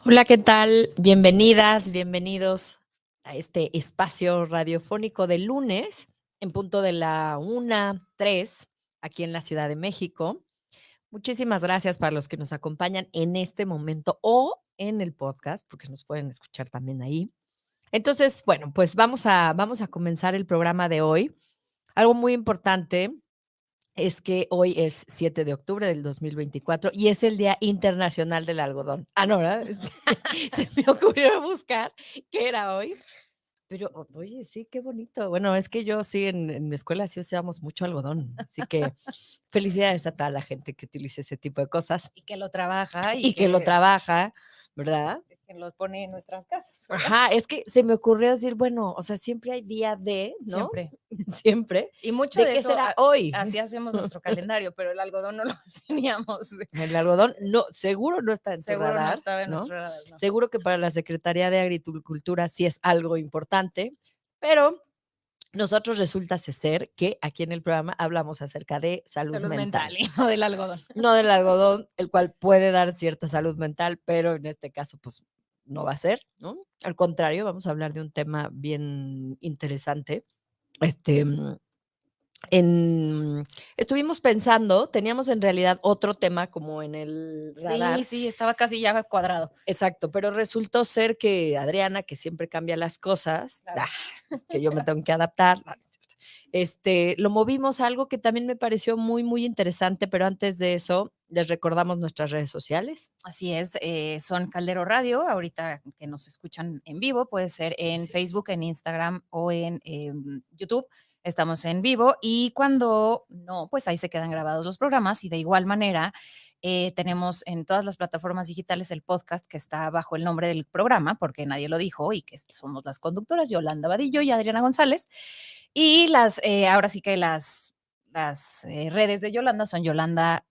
Hola, ¿qué tal? Bienvenidas, bienvenidos a este espacio radiofónico de lunes en punto de la 1:03 aquí en la Ciudad de México. Muchísimas gracias para los que nos acompañan en este momento o en el podcast, porque nos pueden escuchar también ahí. Entonces, bueno, pues vamos a comenzar el programa de hoy. Algo muy importante es que hoy es 7 de octubre del 2024 y es el Día Internacional del Algodón. Ah, no, ¿verdad? Se me ocurrió buscar qué era hoy, pero oye, sí, qué bonito. Bueno, es que yo sí, en mi escuela sí usábamos mucho algodón, así que felicidades a toda la gente que utilice ese tipo de cosas Y que lo trabaja y y que lo trabaja, ¿verdad? que lo pone en nuestras casas, ¿verdad? Ajá, es que se me ocurrió decir, bueno, o sea, siempre hay día de, ¿no? Siempre. Siempre. Y mucho ¿De de qué eso, será hoy? así hacemos nuestro calendario, pero el algodón no lo teníamos. El algodón no, seguro no está en tu Seguro no radar, estaba en ¿no? nuestro radar, no. Seguro que para la Secretaría de Agricultura sí es algo importante, pero nosotros resulta ser que aquí en el programa hablamos acerca de salud Salud mental mental. y no del algodón. No del algodón, el cual puede dar cierta salud mental, pero en este caso, pues no va a ser, ¿no? Al contrario, vamos a hablar de un tema bien interesante. Este, en estuvimos pensando, teníamos en realidad otro tema como en el Sí, radar. sí, estaba casi ya cuadrado. Exacto, pero resultó ser que Adriana, que siempre cambia las cosas, Claro. que yo me tengo que adaptar, no, no es cierto. Lo movimos a algo que también me pareció muy, muy interesante, pero antes de eso, les recordamos nuestras redes sociales. Así es, son Caldero Radio, ahorita que nos escuchan en vivo, puede ser en Así es. Facebook, en Instagram o en YouTube. Estamos en vivo y cuando no, pues ahí se quedan grabados los programas y de igual manera tenemos en todas las plataformas digitales el podcast que está bajo el nombre del programa, porque nadie lo dijo y que somos las conductoras, Yolanda Vadillo y Adriana González. Y ahora sí que las redes de Yolanda son Yolanda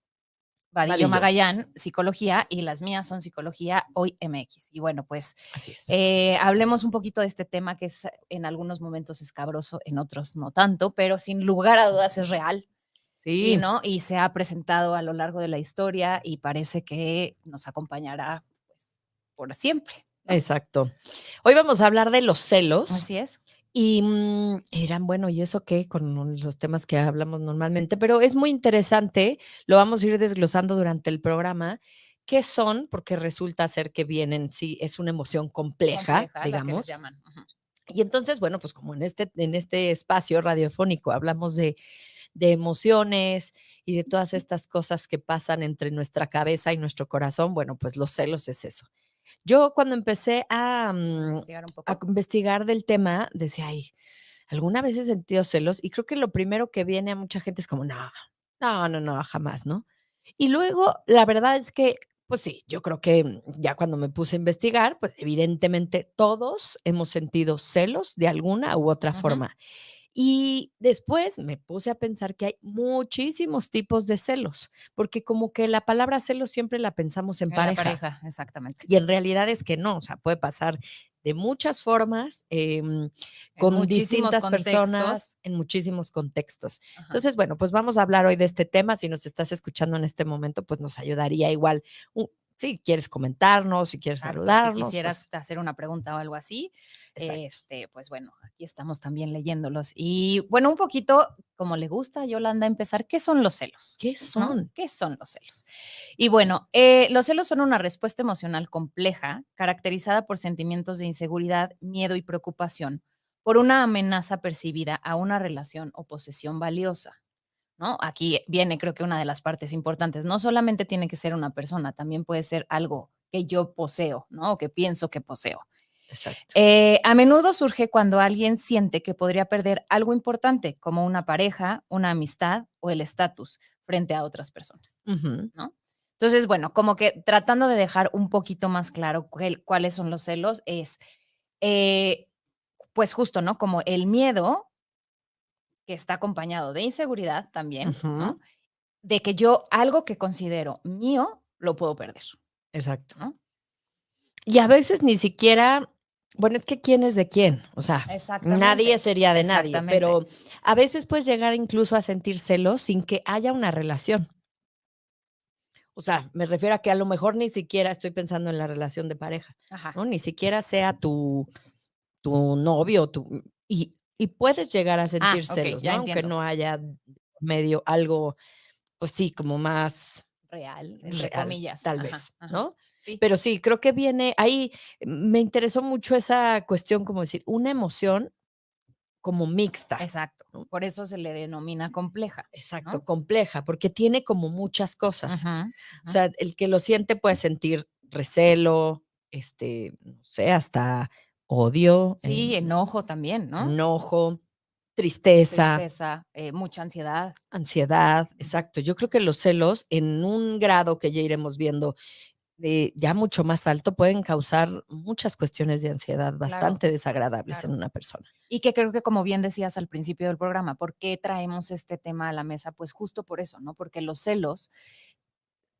Vadillo Vadillo, Magallán, psicología, y las mías son psicología hoy MX. Y bueno, pues así es. hablemos un poquito de este tema que es en algunos momentos escabroso, en otros no tanto, pero sin lugar a dudas es real y Sí, no y se ha presentado a lo largo de la historia y parece que nos acompañará pues, por siempre, ¿no? exacto. Hoy vamos a hablar de los celos. Así es. Y eran, bueno, ¿y eso qué? Con los temas que hablamos normalmente, pero es muy interesante, lo vamos a ir desglosando durante el programa, qué son, porque resulta ser que vienen, sí, es una emoción compleja, Compleja la que les digamos. llaman. Ujú. Y entonces, bueno, pues como en este espacio radiofónico hablamos de emociones y de todas estas cosas que pasan entre nuestra cabeza y nuestro corazón, bueno, pues los celos es eso. Yo cuando empecé Investigar un a poco. investigar del tema, decía: "Ay, ¿alguna vez he sentido celos?". Y creo que lo primero que viene a mucha gente es como: "No, no, no, no, jamás", ¿no? Y luego, la verdad es que, pues sí, yo creo que ya cuando me puse a investigar, pues evidentemente todos hemos sentido celos de alguna u otra Ujú. forma. Y después me puse a pensar que hay muchísimos tipos de celos, porque como que la palabra celos siempre la pensamos en En la pareja. pareja, exactamente. Y en realidad es que no, o sea, puede pasar de muchas formas, En con muchísimos distintas contextos. personas, en muchísimos contextos. Ajá. Entonces, bueno, pues vamos a hablar hoy de este tema. Si nos estás escuchando en este momento, pues nos ayudaría igual, si quieres comentarnos, si quieres Exacto, si saludarnos, quisieras pues hacer una pregunta o algo así, exacto. pues bueno, aquí estamos también leyéndolos. Y bueno, un poquito, como le gusta a Yolanda empezar, ¿qué son los celos? ¿Qué ¿No? son? ¿Qué son los celos? Y bueno, los celos son una respuesta emocional compleja, caracterizada por sentimientos de inseguridad, miedo y preocupación por una amenaza percibida a una relación o posesión valiosa. ¿No? Aquí viene, creo que una de las partes importantes. No solamente tiene que ser una persona, también puede ser algo que yo poseo, ¿no? O que pienso que poseo. Exacto. A menudo surge cuando alguien siente que podría perder algo importante, como una pareja, una amistad o el estatus frente a otras personas, Ujú, ¿no? Entonces, bueno, como que tratando de dejar un poquito más claro cuáles son los celos, eh, pues justo, ¿no? Como el miedo que está acompañado de inseguridad también, ujú, ¿no? De que yo algo que considero mío lo puedo perder, exacto. ¿no? Y a veces ni siquiera, bueno, es que quién es de quién, o sea, nadie Exactamente, sería de nadie, exactamente. pero a veces puedes llegar incluso a sentir celos sin que haya una relación. O sea, me refiero a que a lo mejor ni siquiera estoy pensando en la relación de pareja, Ajá. ¿no? Ni siquiera sea tu novio, y puedes llegar a Ah, sentir okey, celos, ¿no? ya Aunque entiendo. no haya medio algo, pues sí, como más Real, entre real, comillas. tal Ajá, vez, ajá. ¿no? Sí, Pero sí, creo que viene ahí, me interesó mucho esa cuestión, como decir, una emoción como mixta, exacto. ¿no? Por eso se le denomina compleja, Exacto, ¿no? compleja, porque tiene como muchas cosas. Ujú, O ujú. sea, el que lo siente puede sentir recelo, no sé, hasta odio, Sí, enojo también, ¿no? enojo, tristeza, Tristeza, mucha ansiedad. ansiedad, Ujú. exacto. Yo creo que los celos, en un grado que ya iremos viendo, ya mucho más alto, pueden causar muchas cuestiones de ansiedad Claro, bastante desagradables en claro. una persona. Y que creo que, como bien decías al principio del programa, ¿por qué traemos este tema a la mesa? Pues justo por eso, ¿no? Porque los celos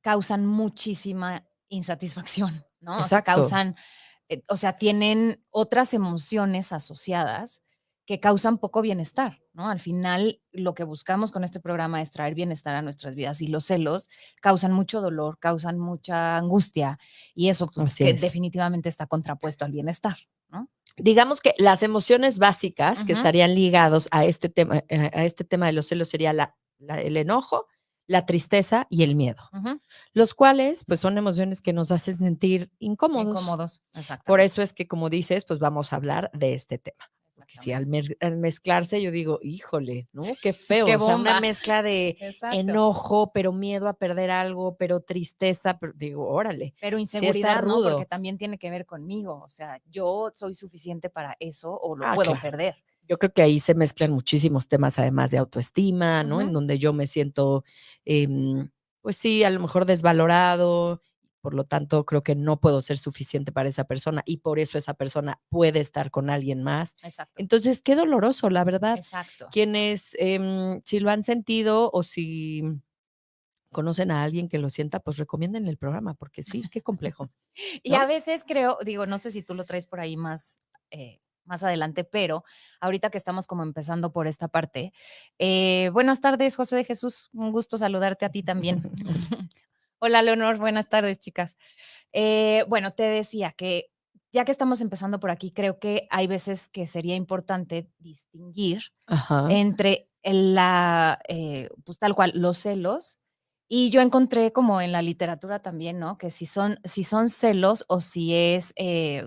causan muchísima insatisfacción, ¿no? O sea, Exacto, causan, o sea, tienen otras emociones asociadas que causan poco bienestar, ¿no? Al final, lo que buscamos con este programa es traer bienestar a nuestras vidas y los celos causan mucho dolor, causan mucha angustia y eso, pues, así que es. definitivamente está contrapuesto al bienestar, ¿no? Digamos que las emociones básicas que Ujú, estarían ligados a este tema de los celos sería el enojo, la tristeza y el miedo, ujú. los cuales, pues, son emociones que nos hacen sentir incómodos. Incómodos, Por exactamente, eso es que, como dices, pues, vamos a hablar de este tema. Porque si exactamente. al mezclarse, yo digo: "Híjole, ¿no? Qué feo". ¡Qué O sea, una bomba! mezcla de Exacto. enojo, pero miedo a perder algo, pero tristeza, pero digo: "Órale, Pero sí está inseguridad, ¿no? Porque rudo". también tiene que ver conmigo, o sea, ¿yo soy suficiente para eso o lo Ah, puedo claro. perder? Yo creo que ahí se mezclan muchísimos temas, además de autoestima, ¿no? En Ujú, donde yo me siento, pues sí, a lo mejor desvalorado, por lo tanto, creo que no puedo ser suficiente para esa persona y por eso esa persona puede estar con alguien más. exacto, Entonces, qué doloroso, la verdad. exacto. Quienes, si lo han sentido o si conocen a alguien que lo sienta, pues recomienden el programa, porque sí, qué complejo, Y a ¿no? veces creo, digo, no sé si tú lo traes por ahí más, más adelante, pero ahorita que estamos como empezando por esta parte, buenas tardes, José de Jesús, un gusto saludarte a ti también. Hola, Leonor, buenas tardes, chicas. Bueno, te decía que ya que estamos empezando por aquí, creo que hay veces que sería importante distinguir Ajá. entre pues tal cual, los celos. Y yo encontré como en la literatura también, ¿no? Que si son celos o si es, qué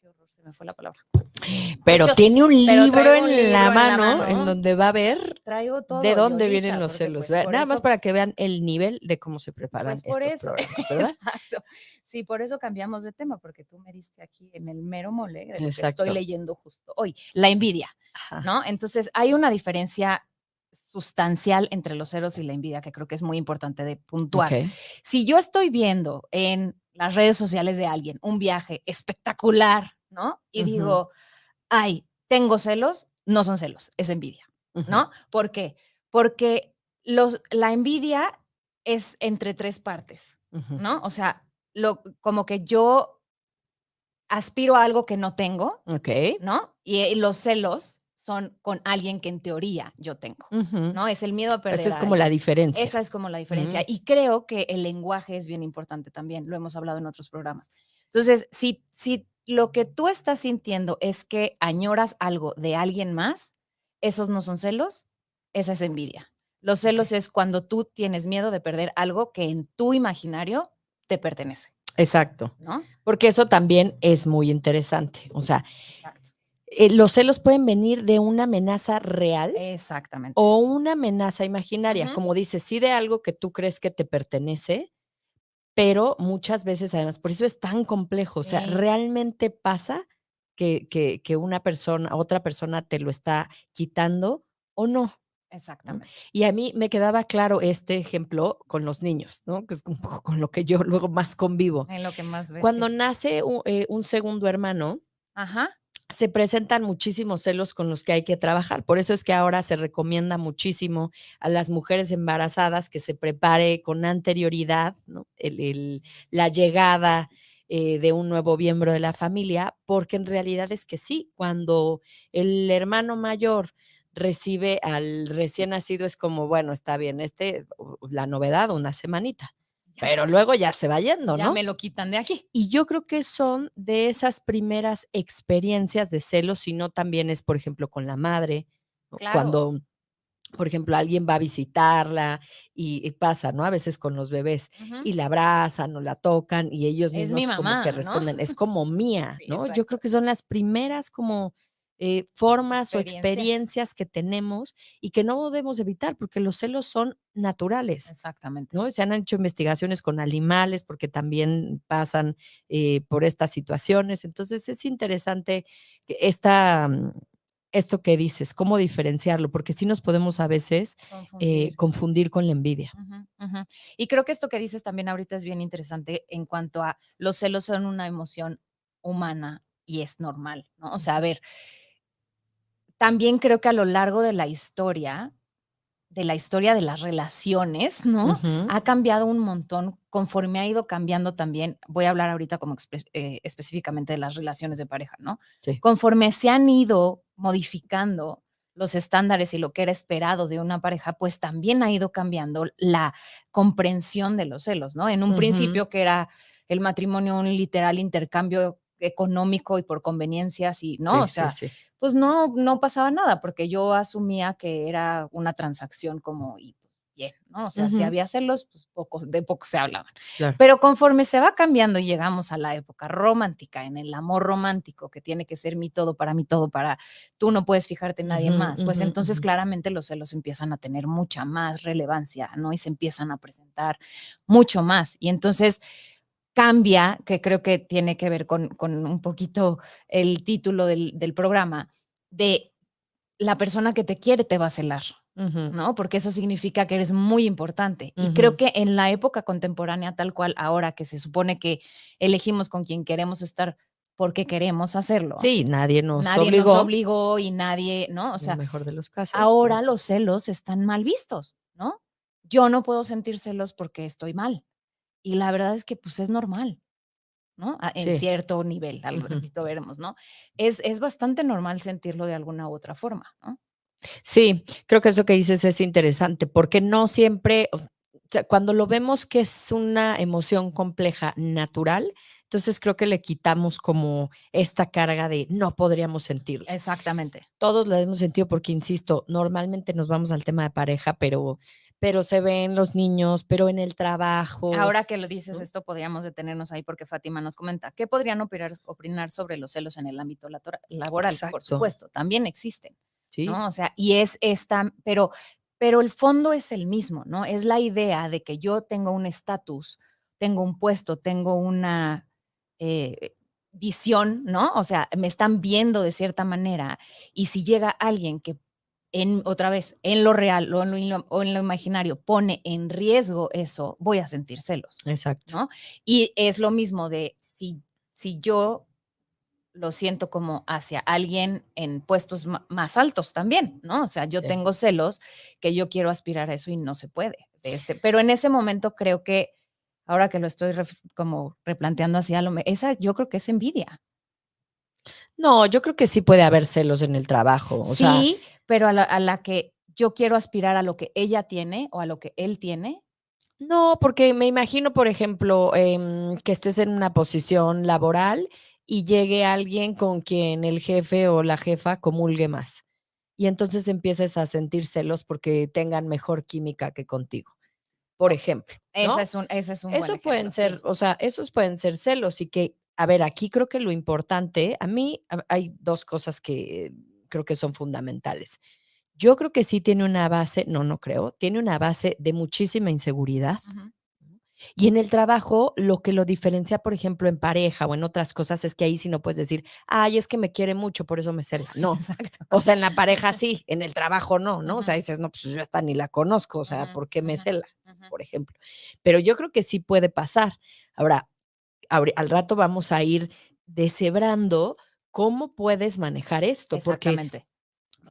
horror, se me fue la palabra. De Pero hecho, tiene un pero libro traigo un en la libro en la mano en mano, donde va a ver traigo de todo y dónde vienen ahorita, los porque celos. pues por Nada más eso para que vean el nivel de cómo se preparan pues por estos eso, programas, ¿verdad? exacto. Sí, por eso cambiamos de tema, porque tú me diste aquí en el mero mole de lo que estoy Exacto. leyendo justo hoy, la envidia, Ajá. ¿no? Entonces, hay una diferencia sustancial entre los celos y la envidia que creo que es muy importante de puntuar. Okey. Si yo estoy viendo en las redes sociales de alguien un viaje espectacular, ¿no? Y Ujú, digo, ay, tengo celos, no son celos, es envidia, ujú, ¿no? ¿Por qué? Porque la envidia es entre tres partes, ujú. ¿no? O sea, como que yo aspiro a algo que no tengo, Okey. ¿no? Y los celos son con alguien que en teoría yo tengo, Ujú. ¿no? Es el miedo a Esa perder es a como la alguien. diferencia. Esa es como la diferencia. Mm, Y creo que el lenguaje es bien importante también, lo hemos hablado en otros programas. Entonces, si lo que tú estás sintiendo es que añoras algo de alguien más, esos no son celos, esa es envidia. Los celos okey. es cuando tú tienes miedo de perder algo que en tu imaginario te pertenece, Exacto. ¿no? Porque eso también es muy interesante. O sea, Exacto. los celos pueden venir de una amenaza real Exactamente. o una amenaza imaginaria, Ujú. como dices, sí de algo que tú crees que te pertenece, pero muchas veces, además, por eso es tan complejo, o sea, Sí, ¿realmente pasa que una persona otra persona te lo está quitando o no? ¿No? exactamente. Y a mí me quedaba claro este ejemplo con los niños, ¿no? Que es un poco con lo que yo luego más convivo. En lo que más ves, Cuando sí. nace un segundo hermano, Ajá. se presentan muchísimos celos con los que hay que trabajar. Por eso es que ahora se recomienda muchísimo a las mujeres embarazadas que se prepare con anterioridad, ¿no? La llegada de un nuevo miembro de la familia, porque en realidad es que sí, cuando el hermano mayor recibe al recién nacido es como, bueno, está bien, la novedad, una semanita, pero luego ya se va yendo, ya ¿no? me lo quitan de aquí. Y yo creo que son de esas primeras experiencias de celos, si no también es, por ejemplo, con la madre, ¿no? Claro. Cuando, por ejemplo, alguien va a visitarla y pasa, ¿no? A veces con los bebés Ujú. y la abrazan o la tocan y ellos Es mi mismos como que mamá, ¿no? responden, es como mía, Sí, ¿no? Yo creo exacto. que son las primeras como formas o Experiencias. experiencias que tenemos y que no debemos evitar porque los celos son naturales. Exactamente. ¿No? Se han hecho investigaciones con animales porque también pasan por estas situaciones. Entonces es interesante que esto que dices, cómo diferenciarlo, porque sí nos podemos a veces Confundir. confundir con la envidia. Ujú, ujú. Y creo que esto que dices también ahorita es bien interesante en cuanto a los celos son una emoción humana y es normal, ¿no? O sea, a ver, también creo que a lo largo de la historia de las relaciones, ¿no? Ujú, Ha cambiado un montón conforme ha ido cambiando también. Voy a hablar ahorita como específicamente de las relaciones de pareja, ¿no? sí. Conforme se han ido modificando los estándares y lo que era esperado de una pareja, pues también ha ido cambiando la comprensión de los celos, ¿no? En un Ujú, principio que era el matrimonio un literal intercambio económico y por conveniencias y, ¿no? O sí, sí, sea, sí. pues no pasaba nada, porque yo asumía que era una transacción como y pues bien, ¿no? O sea, si Ujú, había celos, pues de poco se hablaban. claro. Pero conforme se va cambiando y llegamos a la época romántica, en el amor romántico, que tiene que ser mi todo, para tú no puedes fijarte en nadie Ujú, más, pues ujú, entonces ujú. claramente los celos empiezan a tener mucha más relevancia, ¿no? Y se empiezan a presentar mucho más. Y entonces cambia, que creo que tiene que ver con un poquito el título del programa, de la persona que te quiere te va a celar, Ujú, ¿no? Porque eso significa que eres muy importante. Y creo ujú. que en la época contemporánea, tal cual ahora que se supone que elegimos con quien queremos estar porque queremos hacerlo, Sí, nadie nos nadie nos obligó, obligó y nadie, ¿no? O en el sea, mejor de los casos, pero ahora los celos están mal vistos, ¿no? Yo no puedo sentir celos porque estoy mal. Y la verdad es que pues es normal. ¿No? En sí. cierto nivel, al Ujú. ratito veremos, ¿no? Es bastante normal sentirlo de alguna u otra forma, ¿no? Sí, creo que eso que dices es interesante, porque no siempre, o sea, cuando lo vemos que es una emoción compleja, natural, entonces creo que le quitamos como esta carga de no podríamos sentirla. Exactamente. Todos la hemos sentido porque, insisto, normalmente nos vamos al tema de pareja, pero se ven los niños, pero en el trabajo, Ahora que lo dices ¿no? esto, podríamos detenernos ahí porque Fátima nos comenta, ¿qué podrían opinar sobre los celos en el ámbito laboral? Por Exacto, supuesto, también existen, sí, ¿no? O sea, y es esta, pero el fondo es el mismo, ¿no? Es la idea de que yo tengo un estatus, tengo un puesto, tengo una eh, visión, ¿no? O sea, me están viendo de cierta manera y si llega alguien que otra vez, en lo real o en lo imaginario pone en riesgo eso, voy a sentir celos, exacto, ¿no? Y es lo mismo de si yo lo siento como hacia alguien en puestos más altos también, ¿no? O sea, yo sí. tengo celos que yo quiero aspirar a eso y no se puede. Pero en ese momento creo que, ahora que lo estoy como replanteando así, esa yo creo que es envidia. No, yo creo que sí puede haber celos en el trabajo, o sea, Sí, pero a la que yo quiero aspirar a lo que ella tiene o a lo que él tiene. no, porque me imagino, por ejemplo, que estés en una posición laboral y llegue alguien con quien el jefe o la jefa comulgue más. Y entonces empieces a sentir celos porque tengan mejor química que contigo, por O ejemplo, ese ¿no? es un buen Eso pueden ejemplo, ser, sí. o sea, esos pueden ser celos y que, a ver, aquí creo que lo importante, a mí hay 2 cosas que creo que son fundamentales. Yo creo que sí tiene una base, no, no creo, tiene una base de muchísima inseguridad. Ujú. Y en el trabajo, lo que lo diferencia, por ejemplo, en pareja o en otras cosas, es que ahí sí no puedes decir: "Ay, es que me quiere mucho, por eso me cela". No. Exacto. O sea, en la pareja sí, en el trabajo no, ¿no? O Ujú, sea, dices: "No, pues yo esta ni la conozco, o sea, ujú, ¿por qué me ujú, cela?", ujú. por ejemplo. Pero yo creo que sí puede pasar. Ahora, al rato vamos a ir deshebrando cómo puedes manejar esto, porque Exactamente.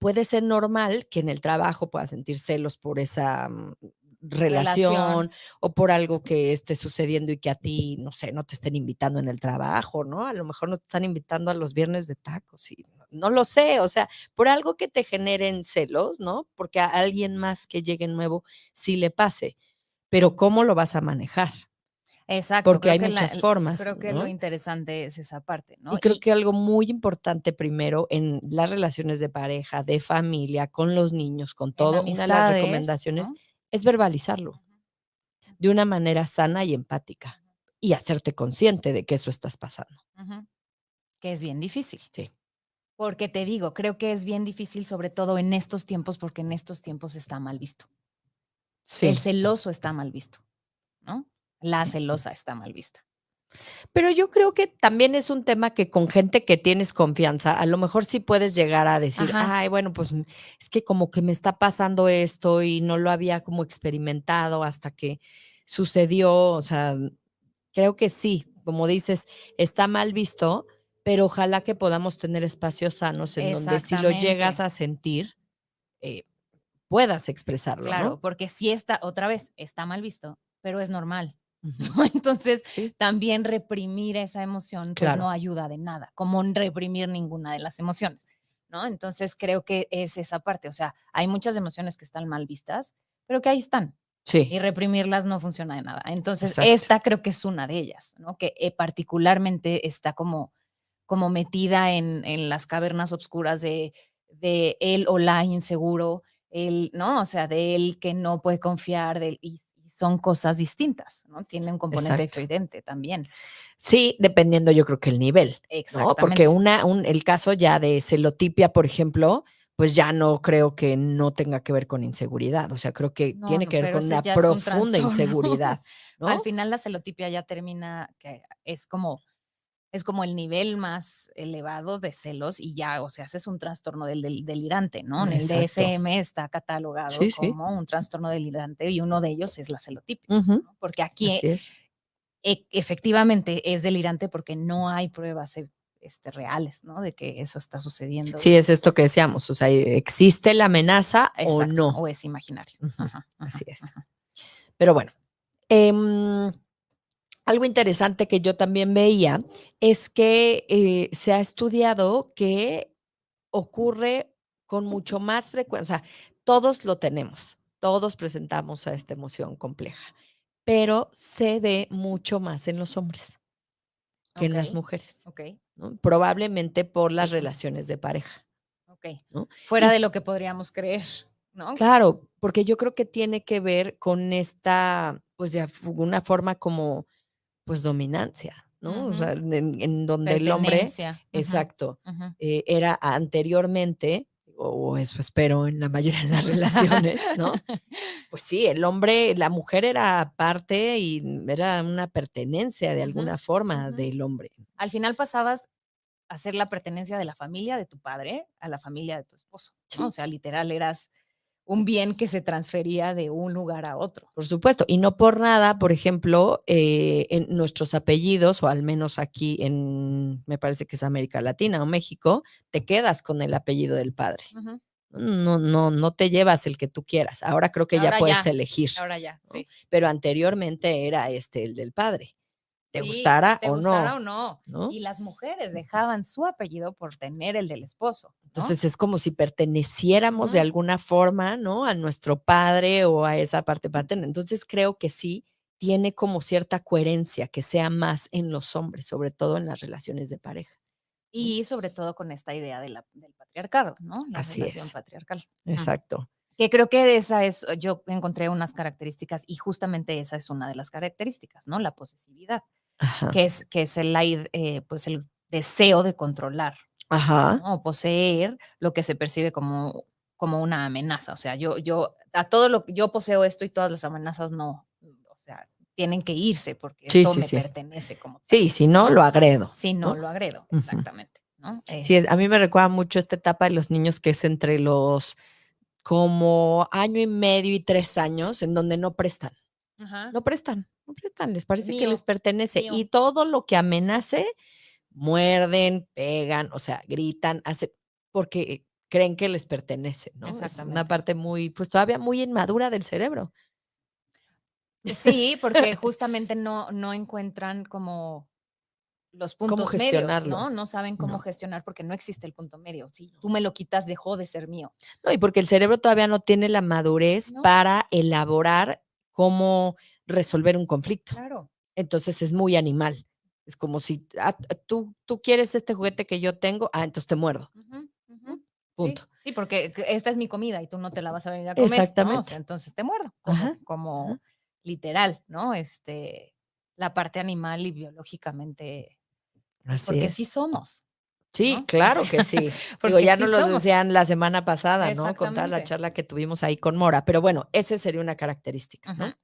puede ser normal que en el trabajo puedas sentir celos por esa, Relación. relación o por algo que esté sucediendo y que a ti, no sé, no te estén invitando en el trabajo, ¿no? A lo mejor no te están invitando a los viernes de tacos y no lo sé, o sea, por algo que te generen celos, ¿no? Porque a alguien más que llegue nuevo sí le pase, pero ¿cómo lo vas a manejar? Exacto, porque hay muchas formas, creo que lo ¿no? interesante es esa parte, ¿no? Y creo que algo muy importante primero en las relaciones de pareja, de familia, con los niños, con En todo, una de las amistades, recomendaciones ¿no? es verbalizarlo Ujú, de una manera sana y empática y hacerte consciente de que eso estás pasando. ujú, ujú, que es bien difícil. Sí, Porque te digo, creo que es bien difícil, sobre todo en estos tiempos, porque en estos tiempos está mal visto. El sí, celoso está mal visto, ¿no? La sí. celosa está mal vista. Pero yo creo que también es un tema que con gente que tienes confianza, a lo mejor sí puedes llegar a decir: Ajá. "Ay, bueno, pues, es que como que me está pasando esto y no lo había como experimentado hasta que sucedió", o sea, creo que sí, como dices, está mal visto, pero ojalá que podamos tener espacios sanos en donde si lo llegas Exactamente. a sentir, eh, puedas expresarlo, Claro, ¿no? porque sí está, otra vez, está mal visto, pero es normal, Ujú. ¿no? Entonces, Sí, también reprimir esa emoción, pues no claro, ayuda de nada, como reprimir ninguna de las emociones, ¿no? Entonces, creo que es esa parte, o sea, hay muchas emociones que están mal vistas, pero que ahí están, y sí, reprimirlas no funciona de nada. Entonces, exacto, esta creo que es una de ellas, ¿no? Que particularmente está como metida en las cavernas oscuras de él o la inseguro, el, ¿no? O sea, de él que no puede confiar, y son cosas distintas, ¿no? Tiene un componente exacto. diferente también. Sí, dependiendo yo creo que el nivel, ¿no? Porque Exactamente. el caso ya de celotipia, por ejemplo, pues ya no creo que no tenga que ver con inseguridad, o sea, creo que No, tiene no, que ver pero con ese una ya es un profunda trastorno. inseguridad, Al ¿no? final la celotipia ya termina, que es como el nivel más elevado de celos y ya, o sea, ese es un trastorno delirante, ¿no? En el Exacto. DSM está catalogado Sí, sí. como un trastorno delirante y uno de ellos es la celotipia, Ujú, ¿no? Porque aquí así es. efectivamente es delirante porque no hay pruebas reales, ¿no? De que eso está sucediendo. Sí, es esto que decíamos, o sea, ¿existe la amenaza o Exacto, no? o es imaginario. Ujú, Ajá, así ajá, es. ajá. Pero bueno, em, algo interesante que yo también veía es que, se ha estudiado que ocurre con mucho más frecuencia, o sea, todos lo tenemos, todos presentamos a esta emoción compleja, pero se ve mucho más en los hombres que en las Okey, mujeres, okey, ¿no? Probablemente por las relaciones de pareja, okey. ¿no? Fuera Y de lo que podríamos creer, ¿no? claro, porque yo creo que tiene que ver con esta, pues, de alguna forma como, pues, dominancia, ¿no? O sea, Ujú. en donde el hombre Pertenencia. Ujú, exacto, ujú. era anteriormente, o eso espero en la mayoría de las relaciones, ¿no? Pues sí, el hombre la mujer era parte y era una pertenencia de Ujú, alguna forma ujú. del hombre. Al final pasabas a ser la pertenencia de la familia de tu padre a la familia de tu esposo, ¿no? O Sí. sea, literal eras un bien que se transfería de un lugar a otro. Por supuesto, y no por nada, por ejemplo, en nuestros apellidos, o al menos aquí en, me parece que es América Latina o México, te quedas con el apellido del padre. Ujú. No te llevas el que tú quieras. Ahora creo que ya puedes elegir, Ahora ya, ¿no? sí. Pero anteriormente era, el del padre, te Sí, gustara te o gustara o no, no. ¿no? Y las mujeres dejaban su apellido por tener el del esposo, ¿no? Entonces, es como si perteneciéramos de Ujú. alguna forma, ¿no? A nuestro padre o a esa parte paterna. Entonces, creo que sí tiene como cierta coherencia que sea más en los hombres, sobre todo en las relaciones de pareja, ¿no? Y sobre todo con esta idea del patriarcado, ¿no? La Así relación es, patriarcal. Ujú. exacto. Que creo que esa es, yo encontré unas características y justamente esa es una de las características, ¿no? La posesividad, Ajá, que es pues el deseo de controlar, ajá. ¿no? O poseer lo que se percibe como una amenaza. O sea, a todo lo que yo poseo esto y todas las amenazas no, o sea, tienen que irse porque Sí, esto sí, me sí. pertenece como tal, Sí, si no, ¿no? lo agredo, Si no ¿no? lo agredo, Ujú. exactamente, ¿no? Sí, a mí me recuerda mucho esta etapa de los niños que es entre los como año y medio y 3 años, en donde no prestan. Ajá, No prestan, les parece que les mío, pertenece, y mío. todo lo que amenace, muerden, pegan, o sea, gritan, hacen porque creen que les pertenece, ¿no? Es una Exactamente. parte muy, pues, todavía muy inmadura del cerebro. Sí, porque justamente no encuentran como los ¿Cómo puntos medios, gestionarlo? ¿no? No saben cómo No, gestionar porque no existe el punto medio. Si tú me lo quitas, dejó de ser mío. no, y porque el cerebro todavía no tiene la madurez No, para elaborar cómo resolver un conflicto. claro. entonces es muy animal. Es como si, tú quieres este juguete que yo tengo, entonces te muerdo, Ujú, ¿no? ujú. Sí, Punto. sí, porque esta es mi comida y tú no te la vas a venir a comer, ¿no? O sea, Exactamente. entonces te muerdo, como Ajá, ajá. como literal, ¿no? La parte animal y biológicamente, pues, Así porque sí es. somos, Sí, ¿no? O claro sea, que sí. Digo, porque ya sí nos lo somos. decían la semana pasada, ¿no? Con toda la Exactamente. charla que tuvimos ahí con Mora, pero bueno, ese sería una característica, Ujú. ¿no?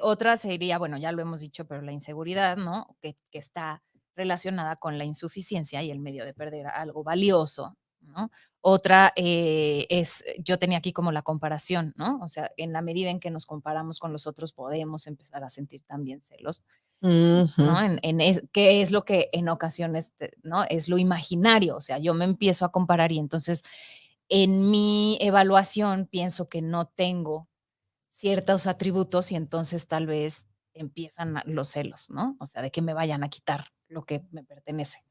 Otra sería, bueno, ya lo hemos dicho, pero la inseguridad, ¿no? Que está relacionada con la insuficiencia y el medio de perder algo valioso, ¿no? Otra yo tenía aquí como la comparación, ¿no? O sea, en la medida en que nos comparamos con los otros, podemos empezar a sentir también celos, Ujú. ¿no? ¿Qué es lo que en ocasiones, ¿no? Es lo imaginario, o sea, yo me empiezo a comparar y entonces en mi evaluación pienso que no tengo ciertos atributos y entonces tal vez empiezan los celos, ¿no? O sea, de que me vayan a quitar lo que me pertenece.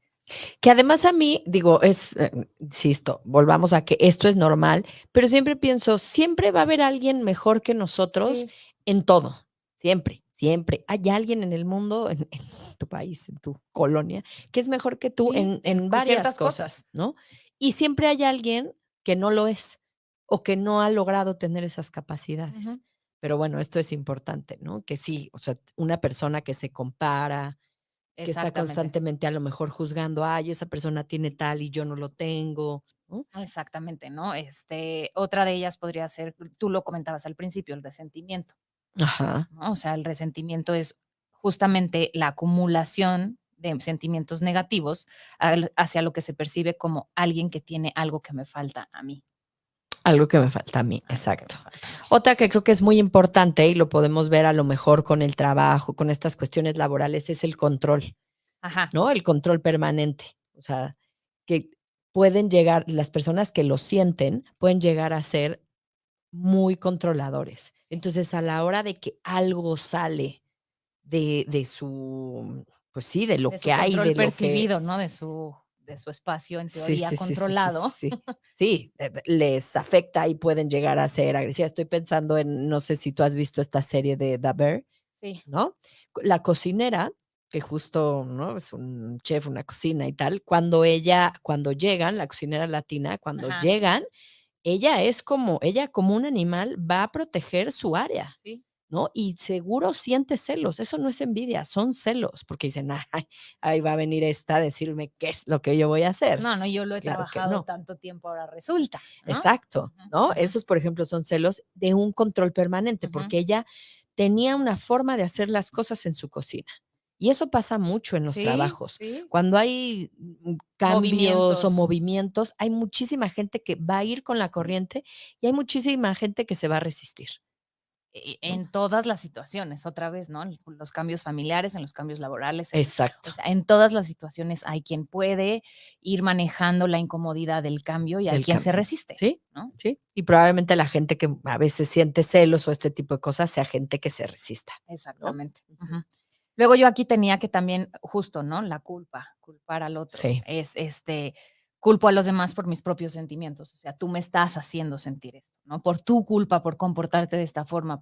Que además a mí, digo, insisto, volvamos a que esto es normal, pero siempre pienso, siempre va a haber alguien mejor que nosotros Sí. en todo, siempre, siempre. Hay alguien en el mundo, en tu país, en tu colonia, que es mejor que tú Sí, en varias ciertas cosas. cosas, ¿no? Y siempre hay alguien que no lo es o que no ha logrado tener esas capacidades. Ujú. Pero bueno, esto es importante, ¿no? Que sí, o sea, una persona que se compara, que está Exactamente, constantemente a lo mejor juzgando, ay, esa persona tiene tal y yo no lo tengo, ¿no? exactamente, ¿no? Otra de ellas podría ser, tú lo comentabas al principio, el resentimiento, Ajá, ¿no? O sea, el resentimiento es justamente la acumulación de sentimientos negativos hacia lo que se percibe como alguien que tiene algo que me falta a mí, algo que me falta a mí, algo que exacto. me falta a mí. Otra que creo que es muy importante y lo podemos ver a lo mejor con el trabajo, con estas cuestiones laborales, es el control, Ajá, ¿no? El control permanente. O sea, que pueden llegar, las personas que lo sienten, pueden llegar a ser muy controladores. sí. Entonces, a la hora de que algo sale de su, pues sí, de De lo su que hay, control de lo que percibido, ¿no? De su espacio, en sí, teoría, sí, sí, sí, sí, sí, controlado. sí. Sí, les afecta y pueden llegar a ser agresivas. Estoy pensando en, no sé si tú has visto esta serie de The Bear, Sí. ¿no? La cocinera, que justo, ¿no? Es un chef, una cocina y tal, cuando llegan, la cocinera latina, cuando Ajá. llegan, ella como un animal va a proteger su área. Sí. ¿No? Y seguro siente celos, eso no es envidia, son celos, porque dicen: "Ay, ahí va a venir esta a decirme qué es lo que yo voy a hacer". No, no, yo lo he Claro que trabajado no. tanto tiempo, ahora resulta, ¿no? Exacto, Ujú, ¿no? ujú, Esos, por ejemplo, son celos de un control permanente, ujú. porque ella tenía una forma de hacer las cosas en su cocina. Y eso pasa mucho en los Sí, trabajos. sí. Cuando hay, cambios o Movimientos. movimientos, hay muchísima gente que va a ir con la corriente y hay muchísima gente que se va a resistir, ¿no? En todas las situaciones, otra vez, ¿no? En los cambios familiares, en los cambios laborales, o Exacto. sea, en todas las situaciones hay quien puede ir manejando la incomodidad del cambio y hay Del quien se cambio. resiste, Sí, ¿no? sí. Y probablemente la gente que a veces siente celos o este tipo de cosas sea gente que se resista, ¿no? Exactamente. Ujú. Ujú. Luego yo aquí tenía que también, justo, ¿no? La culpa, culpar al otro. Sí, Culpo a los demás por mis propios sentimientos. O sea, tú me estás haciendo sentir esto, ¿no? Por tu culpa, por comportarte de esta forma,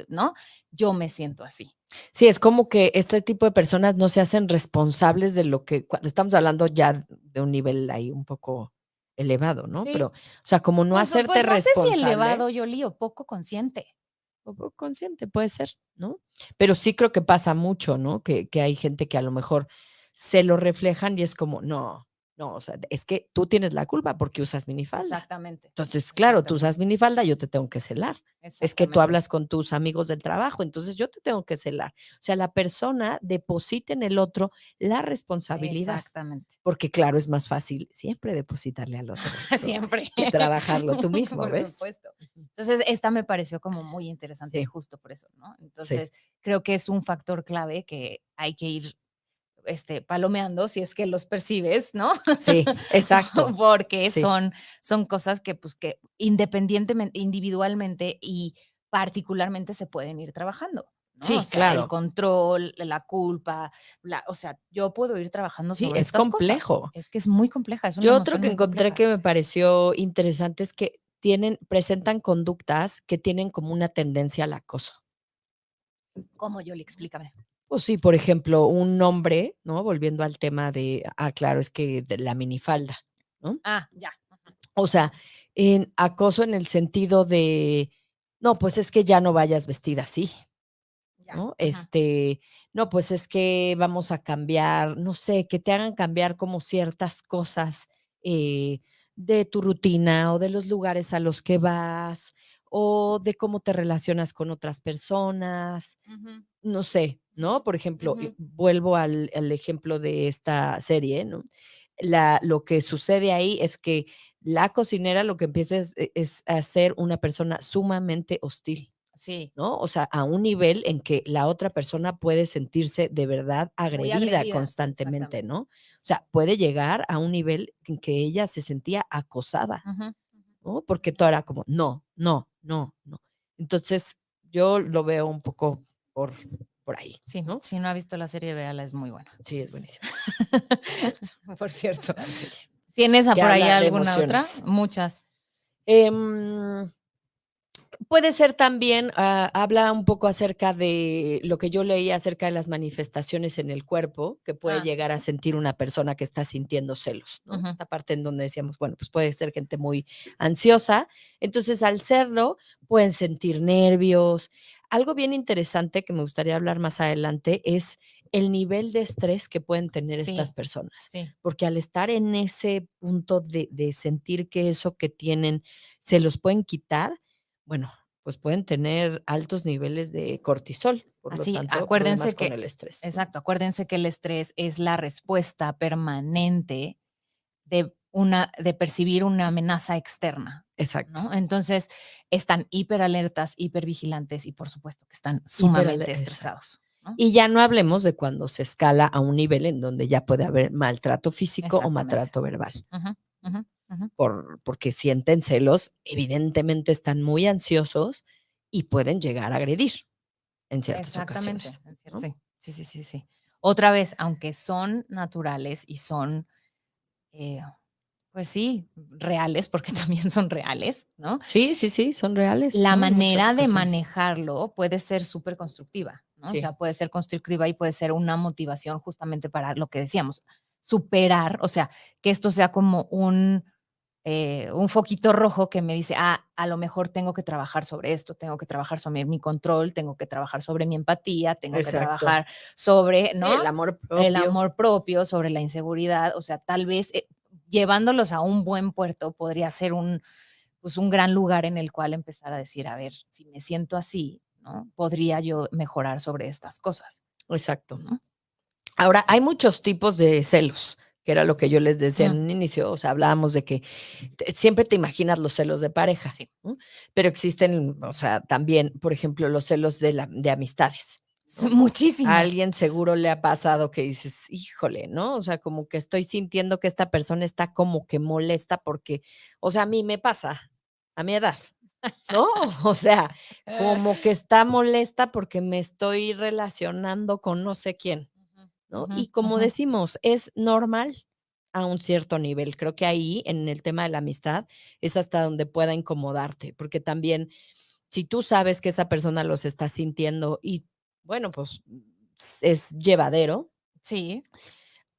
¿no? Yo me siento así. sí, es como que este tipo de personas no se hacen responsables de lo que cuando estamos hablando ya de un nivel ahí un poco elevado, ¿no? Pero, Sí. o sea, como no Pues hacerte no sé si responsable elevado, Yoli, o poco consciente. o poco consciente, puede ser, ¿no? Pero sí creo que pasa mucho, ¿no? Que hay gente que a lo mejor se lo reflejan y es como, no, no, o sea, es que tú tienes la culpa porque usas minifalda. Exactamente, Entonces, claro, tú exactamente, usas minifalda, yo te tengo que celar. Es que tú exactamente, hablas con tus amigos del trabajo, entonces yo te tengo que celar. O sea, la persona deposita en el otro la responsabilidad, exactamente. porque claro, es más fácil siempre depositarle al otro eso Siempre, que trabajarlo tú mismo, por ¿ves? supuesto. Ujú. Entonces, esta me pareció como muy interesante Sí, justo por eso, ¿no? sí, Entonces, creo que es un factor clave que hay que ir, palomeando si es que los percibes, ¿no? sí, exacto. Porque Sí, son cosas que, pues, que independientemente, individualmente y particularmente se pueden ir trabajando, ¿no? O sí, sea, el claro. control, la culpa, o sea, yo puedo ir trabajando Sí, sobre es estas cosas. complejo. Es que es muy compleja, es una Yo otro emoción que muy encontré compleja. que me pareció interesante es que presentan conductas que tienen como una tendencia al acoso. ¿Cómo, Yoli? Explícame. Pues sí, por ejemplo, un hombre, ¿no? Volviendo al tema de, claro, es que de la minifalda, ¿no? Ah, ya. O sea, en acoso en el sentido de, no, pues es que ya no vayas vestida así, Ya. ¿no? Ujú. No, pues es que vamos a cambiar, no sé, que te hagan cambiar como ciertas cosas eh, de tu rutina o de los lugares a los que vas o de cómo te relacionas con otras personas, Ujú, no sé, ujú, ¿no? Por ejemplo, ujú. vuelvo al ejemplo de esta serie, ¿no? Lo que sucede ahí es que la cocinera lo que empieza es a ser una persona sumamente hostil, Sí, ¿no? O sea, a un nivel en que la otra persona puede sentirse de verdad muy agredida agredida, constantemente, exactamente. ¿no? O sea, puede llegar a un nivel en que ella se sentía acosada, Ujú, ujú, ¿no? Porque ujú. todo era como, no, no, no, no. Entonces, yo lo veo un poco por, por ahí, Sí, ¿no? si no ha visto la serie, véala, es muy buena. Sí, es buenísima, por cierto, Por cierto. gran serie, ¿Tienes que por ahí habla de alguna otra? emociones. Muchas. Em, Puede ser también, habla un poco acerca de lo que yo leí acerca de las manifestaciones en el cuerpo que puede Ah, llegar a sentir una persona que está sintiendo celos, ¿no? ujú. Esta parte en donde decíamos, bueno, pues puede ser gente muy ansiosa, entonces al serlo pueden sentir nervios. Algo bien interesante que me gustaría hablar más adelante es el nivel de estrés que pueden tener estas Sí, personas, sí. porque al estar en ese punto de sentir que eso que tienen se los pueden quitar, bueno, pues pueden tener altos niveles de cortisol, por lo Así, tanto, problemas acuérdense con que el estrés, ¿no? exacto, acuérdense que el estrés es la respuesta permanente de percibir una amenaza externa, Exacto. ¿no? Entonces, están hiperalertas, hipervigilantes y, por supuesto, que están Hiperale sumamente Exacto. estresados, ¿no? Y ya no hablemos de cuando se escala a un nivel en donde ya puede haber maltrato físico o Exactamente. maltrato verbal, Ujú, ujú, ujú. porque sienten celos, evidentemente están muy ansiosos y pueden llegar a agredir en ciertas Exactamente, ocasiones, en cierto, ¿no? sí, sí, sí, sí, sí. Otra vez, aunque son naturales y son, eh, pues sí, reales, porque también son reales, ¿no? Sí, sí, sí, son reales, La ¿no? En muchas manera de ocasiones. manejarlo puede ser superconstructiva, ¿no? O sea, Sí, puede ser constructiva y puede ser una motivación justamente para lo que decíamos, superar, o sea, que esto sea como un foquito rojo que me dice, a lo mejor tengo que trabajar sobre esto, tengo que trabajar sobre mi control, tengo que trabajar sobre mi empatía, tengo que exacto. trabajar sobre, Sí, ¿no? el amor El propio. amor propio, sobre la inseguridad, o sea, tal vez llevándolos a un buen puerto podría ser pues un gran lugar en el cual empezar a decir, a ver, si me siento así, ¿no? Podría yo mejorar sobre estas cosas, Exacto. ¿no? Ahora, hay muchos tipos de celos, que era lo que yo les decía en Mm, un inicio, o sea, hablábamos de que siempre te imaginas los celos de pareja, sí, ¿no? Pero existen, o sea, también, por ejemplo, los celos de amistades, ¿no? A muchísimo. alguien seguro le ha pasado que dices, híjole, ¿no? O sea, como que estoy sintiendo que esta persona está como que molesta porque, o sea, a mí me pasa, a mi edad, ¿no? O sea, como que está molesta porque me estoy relacionando con no sé quién. Ujú, ¿No? ujú, Y como ujú. decimos, es normal a un cierto nivel. Creo que ahí, en el tema de la amistad, es hasta donde pueda incomodarte, porque también si tú sabes que esa persona los está sintiendo y, bueno, pues es llevadero, Sí,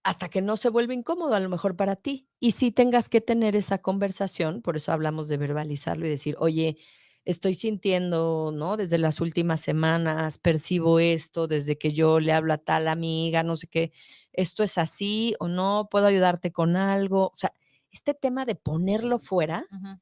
hasta que no se vuelve incómodo a lo mejor para ti. Y si tengas que tener esa conversación, por eso hablamos de verbalizarlo y decir, oye, estoy sintiendo, ¿no? Desde las últimas semanas percibo esto, desde que yo le hablo a tal amiga, no sé qué, esto es así o no, puedo ayudarte con algo. O sea, este tema de ponerlo fuera, ujú.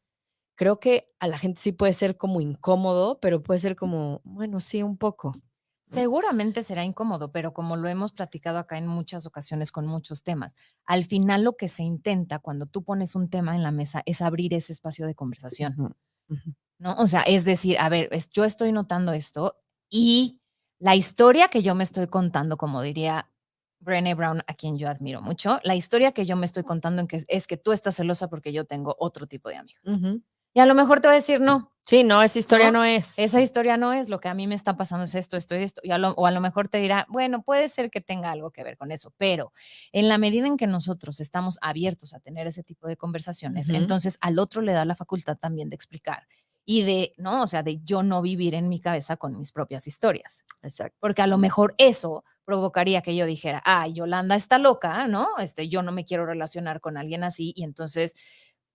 creo que a la gente sí puede ser como incómodo, pero puede ser como, bueno, sí, un poco, ¿no? Seguramente será incómodo, pero como lo hemos platicado acá en muchas ocasiones con muchos temas, al final lo que se intenta cuando tú pones un tema en la mesa es abrir ese espacio de conversación, Ujú, ujú. ¿no? O sea, es decir, a ver, yo estoy notando esto y la historia que yo me estoy contando, como diría Brené Brown, a quien yo admiro mucho, la historia que yo me estoy contando es que tú estás celosa porque yo tengo otro tipo de amigos. Ujú. Y a lo mejor te va a decir no, Sí, no, esa historia ¿no? no es. Esa historia no es, lo que a mí me está pasando es esto, y esto, o a lo mejor te dirá, bueno, puede ser que tenga algo que ver con eso, pero en la medida en que nosotros estamos abiertos a tener ese tipo de conversaciones, Ujú, entonces al otro le da la facultad también de explicar y de, ¿no? O sea, de yo no vivir en mi cabeza con mis propias historias, exacto. porque a lo mejor eso provocaría que yo dijera, Yolanda está loca, ¿no? Yo no me quiero relacionar con alguien así y entonces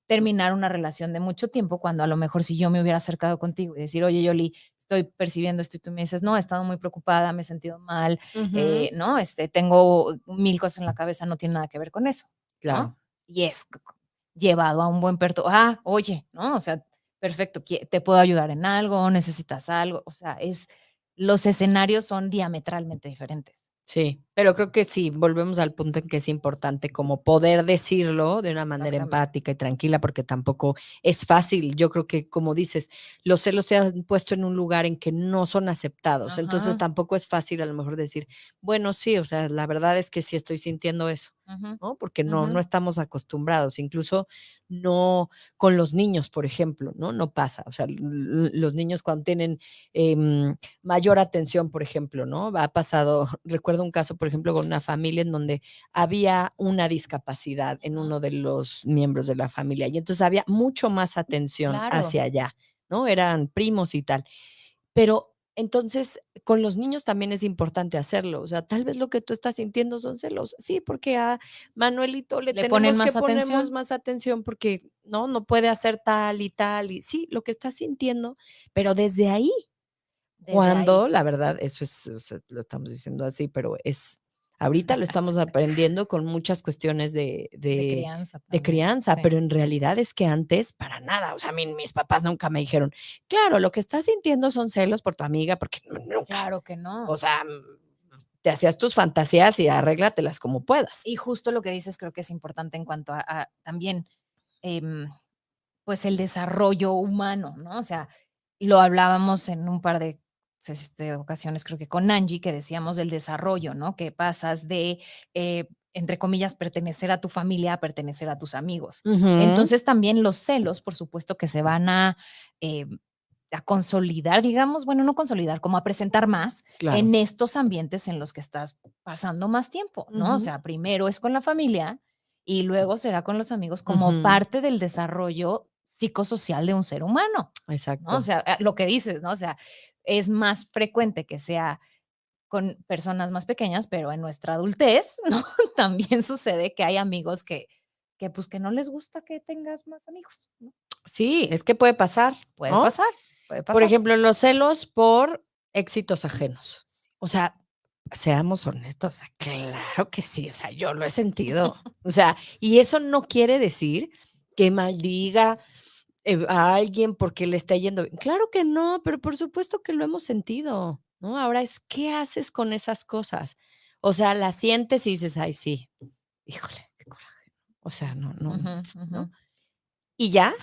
terminar una relación de mucho tiempo cuando a lo mejor si yo me hubiera acercado contigo y decir, oye, Yoli, estoy percibiendo esto y tú me dices, no, he estado muy preocupada, me he sentido mal, Ujú, ¿no? Tengo mil cosas en la cabeza, no tiene nada que ver con eso, ¿no? claro. Y es llevado a un buen oye, ¿no? O sea, perfecto, te puedo ayudar en algo, necesitas algo, o sea, los escenarios son diametralmente diferentes. Sí, pero creo que sí, volvemos al punto en que es importante como poder decirlo de una manera Exactamente. empática y tranquila, porque tampoco es fácil. Yo creo que, como dices, los celos se han puesto en un lugar en que no son aceptados. Entonces Ajá. tampoco es fácil a lo mejor decir, bueno, sí, o sea, la verdad es que sí estoy sintiendo eso, Ujú, ¿no? Porque no, ujú. no estamos acostumbrados, incluso no con los niños, por ejemplo, ¿no? No pasa. O sea, los niños cuando tienen mayor atención, por ejemplo, ¿no? Ha pasado, recuerdo un caso, por ejemplo, con una familia en donde había una discapacidad en Ujú. uno de los miembros de la familia y entonces había mucho más atención Claro, hacia allá, ¿no? Eran primos y tal. Pero entonces con los niños también es importante hacerlo, o sea, tal vez lo que tú estás sintiendo son celos. Sí, porque a Manuelito le le ponen tenemos que más ponemos atención más atención porque no puede hacer tal y tal y sí, lo que estás sintiendo, pero desde ahí desde ahí, cuando, la verdad, eso es, o sea, lo estamos diciendo así, pero es ahorita lo estamos aprendiendo con muchas cuestiones de de de crianza de también, crianza, sí. pero en realidad es que antes para nada, o sea, mis papás nunca me dijeron: "Claro, lo que estás sintiendo son celos por tu amiga", porque nunca. Claro que O no. sea, te hacías tus fantasías y arréglatelas como puedas. Y justo lo que dices creo que es importante en cuanto a también, em, pues, el desarrollo humano, ¿no? O sea, lo hablábamos en un par de, ocasiones, creo que con Angie, que decíamos del desarrollo, ¿no? Que pasas de, entre comillas, pertenecer a tu familia a pertenecer a tus amigos. Ujú, Entonces, también los celos, por supuesto, que se van a consolidar, digamos, bueno, no consolidar, como a presentar más claro. en estos ambientes en los que estás pasando más tiempo, ¿no? O Ujú, sea, primero es con la familia y luego será con los amigos como ujú, parte del desarrollo psicosocial de un ser humano, ¿no? O exacto. sea, lo que dices, ¿no? O sea, es más frecuente que sea con personas más pequeñas, pero en nuestra adultez, ¿no? También sucede que hay amigos que pues que no les gusta que tengas más amigos, ¿no? Sí, es que puede pasar, Puede ¿no? pasar, puede Por pasar. ejemplo, los celos por éxitos ajenos. Sí. O sea, seamos honestos, o sea, claro que sí, o sea, yo lo he sentido. O sea, y eso no quiere decir que maldiga, a alguien porque le está yendo bien. Claro que no, pero por supuesto que lo hemos sentido, ¿no? Ahora es, ¿qué haces con esas cosas? O sea, las sientes y dices: "Ay, sí, híjole, qué coraje". O sea, no, Ujú, ujú. ¿no? Y ya,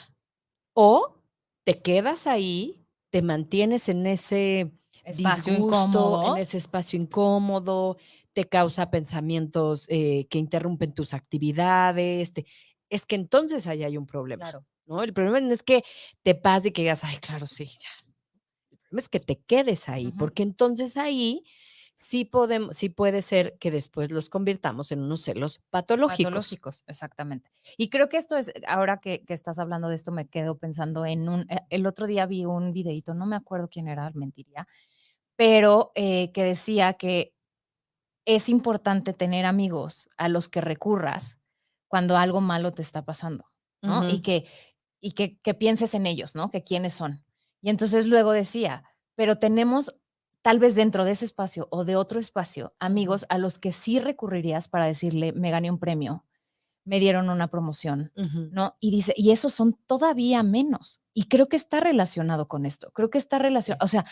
o te quedas ahí, te mantienes en ese Espacio disgusto, en incómodo, ese espacio incómodo, te causa pensamientos, que interrumpen tus actividades, es que entonces ahí hay un problema, claro. ¿no? El problema no es que te pase y que digas: "Ay, claro, sí, ya". El problema es que te quedes ahí, Ujú. porque entonces ahí sí puede ser que después los convirtamos en unos celos patológicos. Patológicos, exactamente. Y creo que esto es, ahora que estás hablando de esto, me quedo pensando en el otro día vi un videíto, no me acuerdo quién era, mentiría, pero, que decía que es importante tener amigos a los que recurras cuando algo malo te está pasando, ¿no? Ujú, Y que pienses en ellos, ¿no? Que quiénes son. Y entonces luego decía, pero tenemos tal vez dentro de ese espacio o de otro espacio, ujú, amigos a los que sí recurrirías para decirle: "Me gané un premio, me dieron una promoción", ujú. ¿no? Y dice, y esos son todavía menos. Y creo que está relacionado con esto. Creo que está relacionado, Sí, o sea,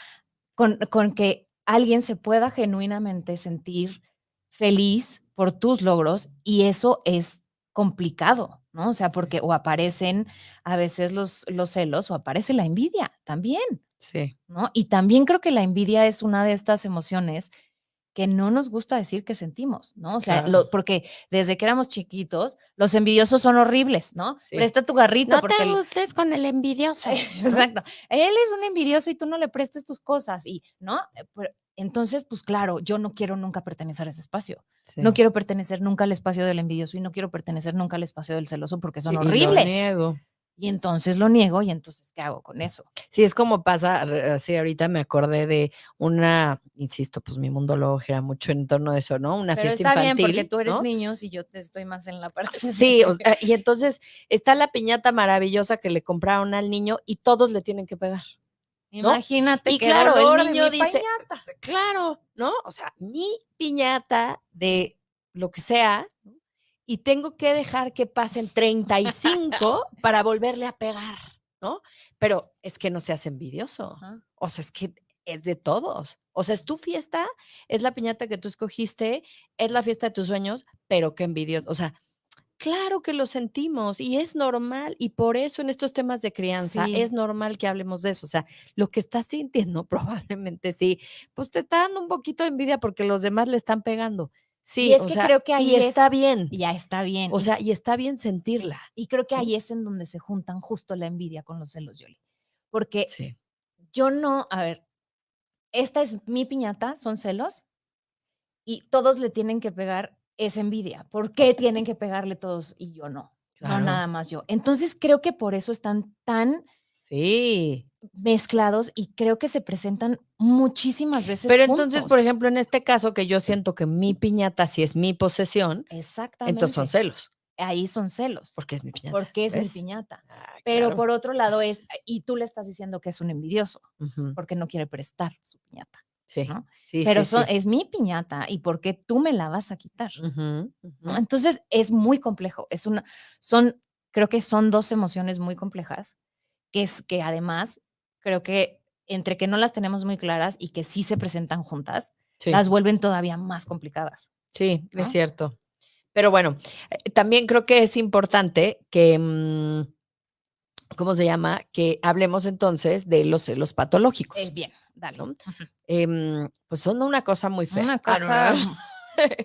con que alguien se pueda genuinamente sentir feliz por tus logros y eso es complicado, ¿no? O sea, sí, porque o aparecen a veces los celos o aparece la envidia también, sí. ¿no? Y también creo que la envidia es una de estas emociones que no nos gusta decir que sentimos, ¿no? O sea, Claro, porque desde que éramos chiquitos, los envidiosos son horribles, ¿no? sí. Presta tu garrita No te porque el juntes con el envidioso, ¿no? exacto. Él es un envidioso y tú no le prestes tus cosas y, ¿no? Entonces, pues claro, yo no quiero nunca pertenecer a ese espacio. No Sí. quiero pertenecer nunca al espacio del envidioso y no quiero pertenecer nunca al espacio del celoso porque son Y lo horribles. niego. y entonces lo niego y entonces, ¿qué hago con eso? Sí, es como pasa, sí, ahorita me acordé de una, insisto, pues mi mundo luego gira mucho en torno a eso, ¿no? Una Pero fiesta está bien porque infantil, tú eres ¿no? niños y yo te estoy más en la parte Sí, de y entonces está la piñata maravillosa que le compraron al niño y todos le tienen que pegar, ¿no? imagínate Y qué claro, el dolor de niño mi dice, pañata. claro, ¿no? O sea, mi piñata de lo que sea, ¿no? Y tengo que dejar que pasen 35 para volverle a pegar, ¿no? Pero es que no seas envidioso. Ajá. O sea, es que es de todos. O sea, es tu fiesta, es la piñata que tú escogiste, es la fiesta de tus sueños, pero qué envidioso. O sea, claro que lo sentimos y es normal, y por eso en estos temas de crianza Sí. es normal que hablemos de eso. O sea, lo que estás sintiendo probablemente sí, pues te está dando un poquito de envidia porque los demás le están pegando. Y Sí, es o que sea, creo que y ahí es está bien. ya está bien. O sea, y está bien sentirla, Sí, y creo que ¿no? ahí es en donde se juntan justo la envidia con los celos, Yoli. Porque Sí. yo no, a ver, esta es mi piñata, son celos, y todos le tienen que pegar, es envidia. ¿Por qué tienen que pegarle todos y yo no? No Claro. nada más yo. Entonces creo que por eso están tan Sí. mezclados y creo que se presentan muchísimas veces Pero entonces, por juntos. ejemplo, en este caso que yo siento que mi piñata sí es mi posesión, entonces son Exactamente. celos, Ahí son celos, porque es mi piñata, porque es mi ¿ves? piñata. Ah, Pero claro. por otro lado es, y tú le estás diciendo que es un envidioso, Ujú. porque no quiere prestar su piñata, Sí, ¿no? sí, Pero sí, sí. es mi piñata y ¿por qué tú me la vas a quitar? Ujú, ujú. ¿No? Entonces es muy complejo. Son, creo que son dos emociones muy complejas, que es que además creo que entre que no las tenemos muy claras y que sí se presentan juntas, Sí, las vuelven todavía más complicadas, sí, es ¿no? cierto. Pero bueno, también creo que es importante que, ¿cómo se llama? Que hablemos entonces de los celos patológicos, Bien, dale. ¿no? Ujú. Pues son una cosa muy fea. Una Ah, cosa, no, no.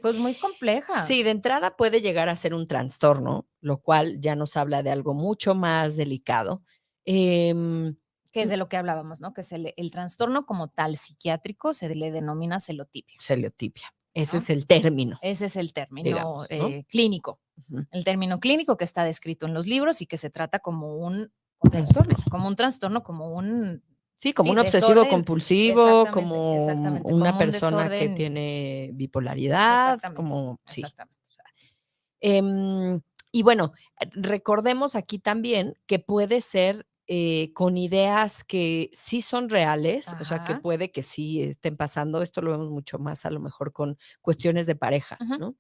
pues, muy compleja. Sí, de entrada puede llegar a ser un trastorno, lo cual ya nos habla de algo mucho más delicado. Em, Que es de lo que hablábamos, ¿no? Que el trastorno como tal psiquiátrico se le denomina celotipia, Celiotipia, ese ¿no? es el término, Ese es el término, digamos, ¿no? clínico. Ujú. El término clínico que está descrito en los libros y que se trata Trastorno. como un trastorno, como un, Sí, como sí, un obsesivo desorden. compulsivo, Exactamente, como exactamente, una como un persona que desorden. tiene bipolaridad, Exactamente, como sí. exactamente. Em, y bueno, recordemos aquí también que puede ser, con ideas que sí son reales, o sea, que Ajá. puede que sí estén pasando. Esto lo vemos mucho más a lo mejor con cuestiones de pareja, Ujú. ¿no?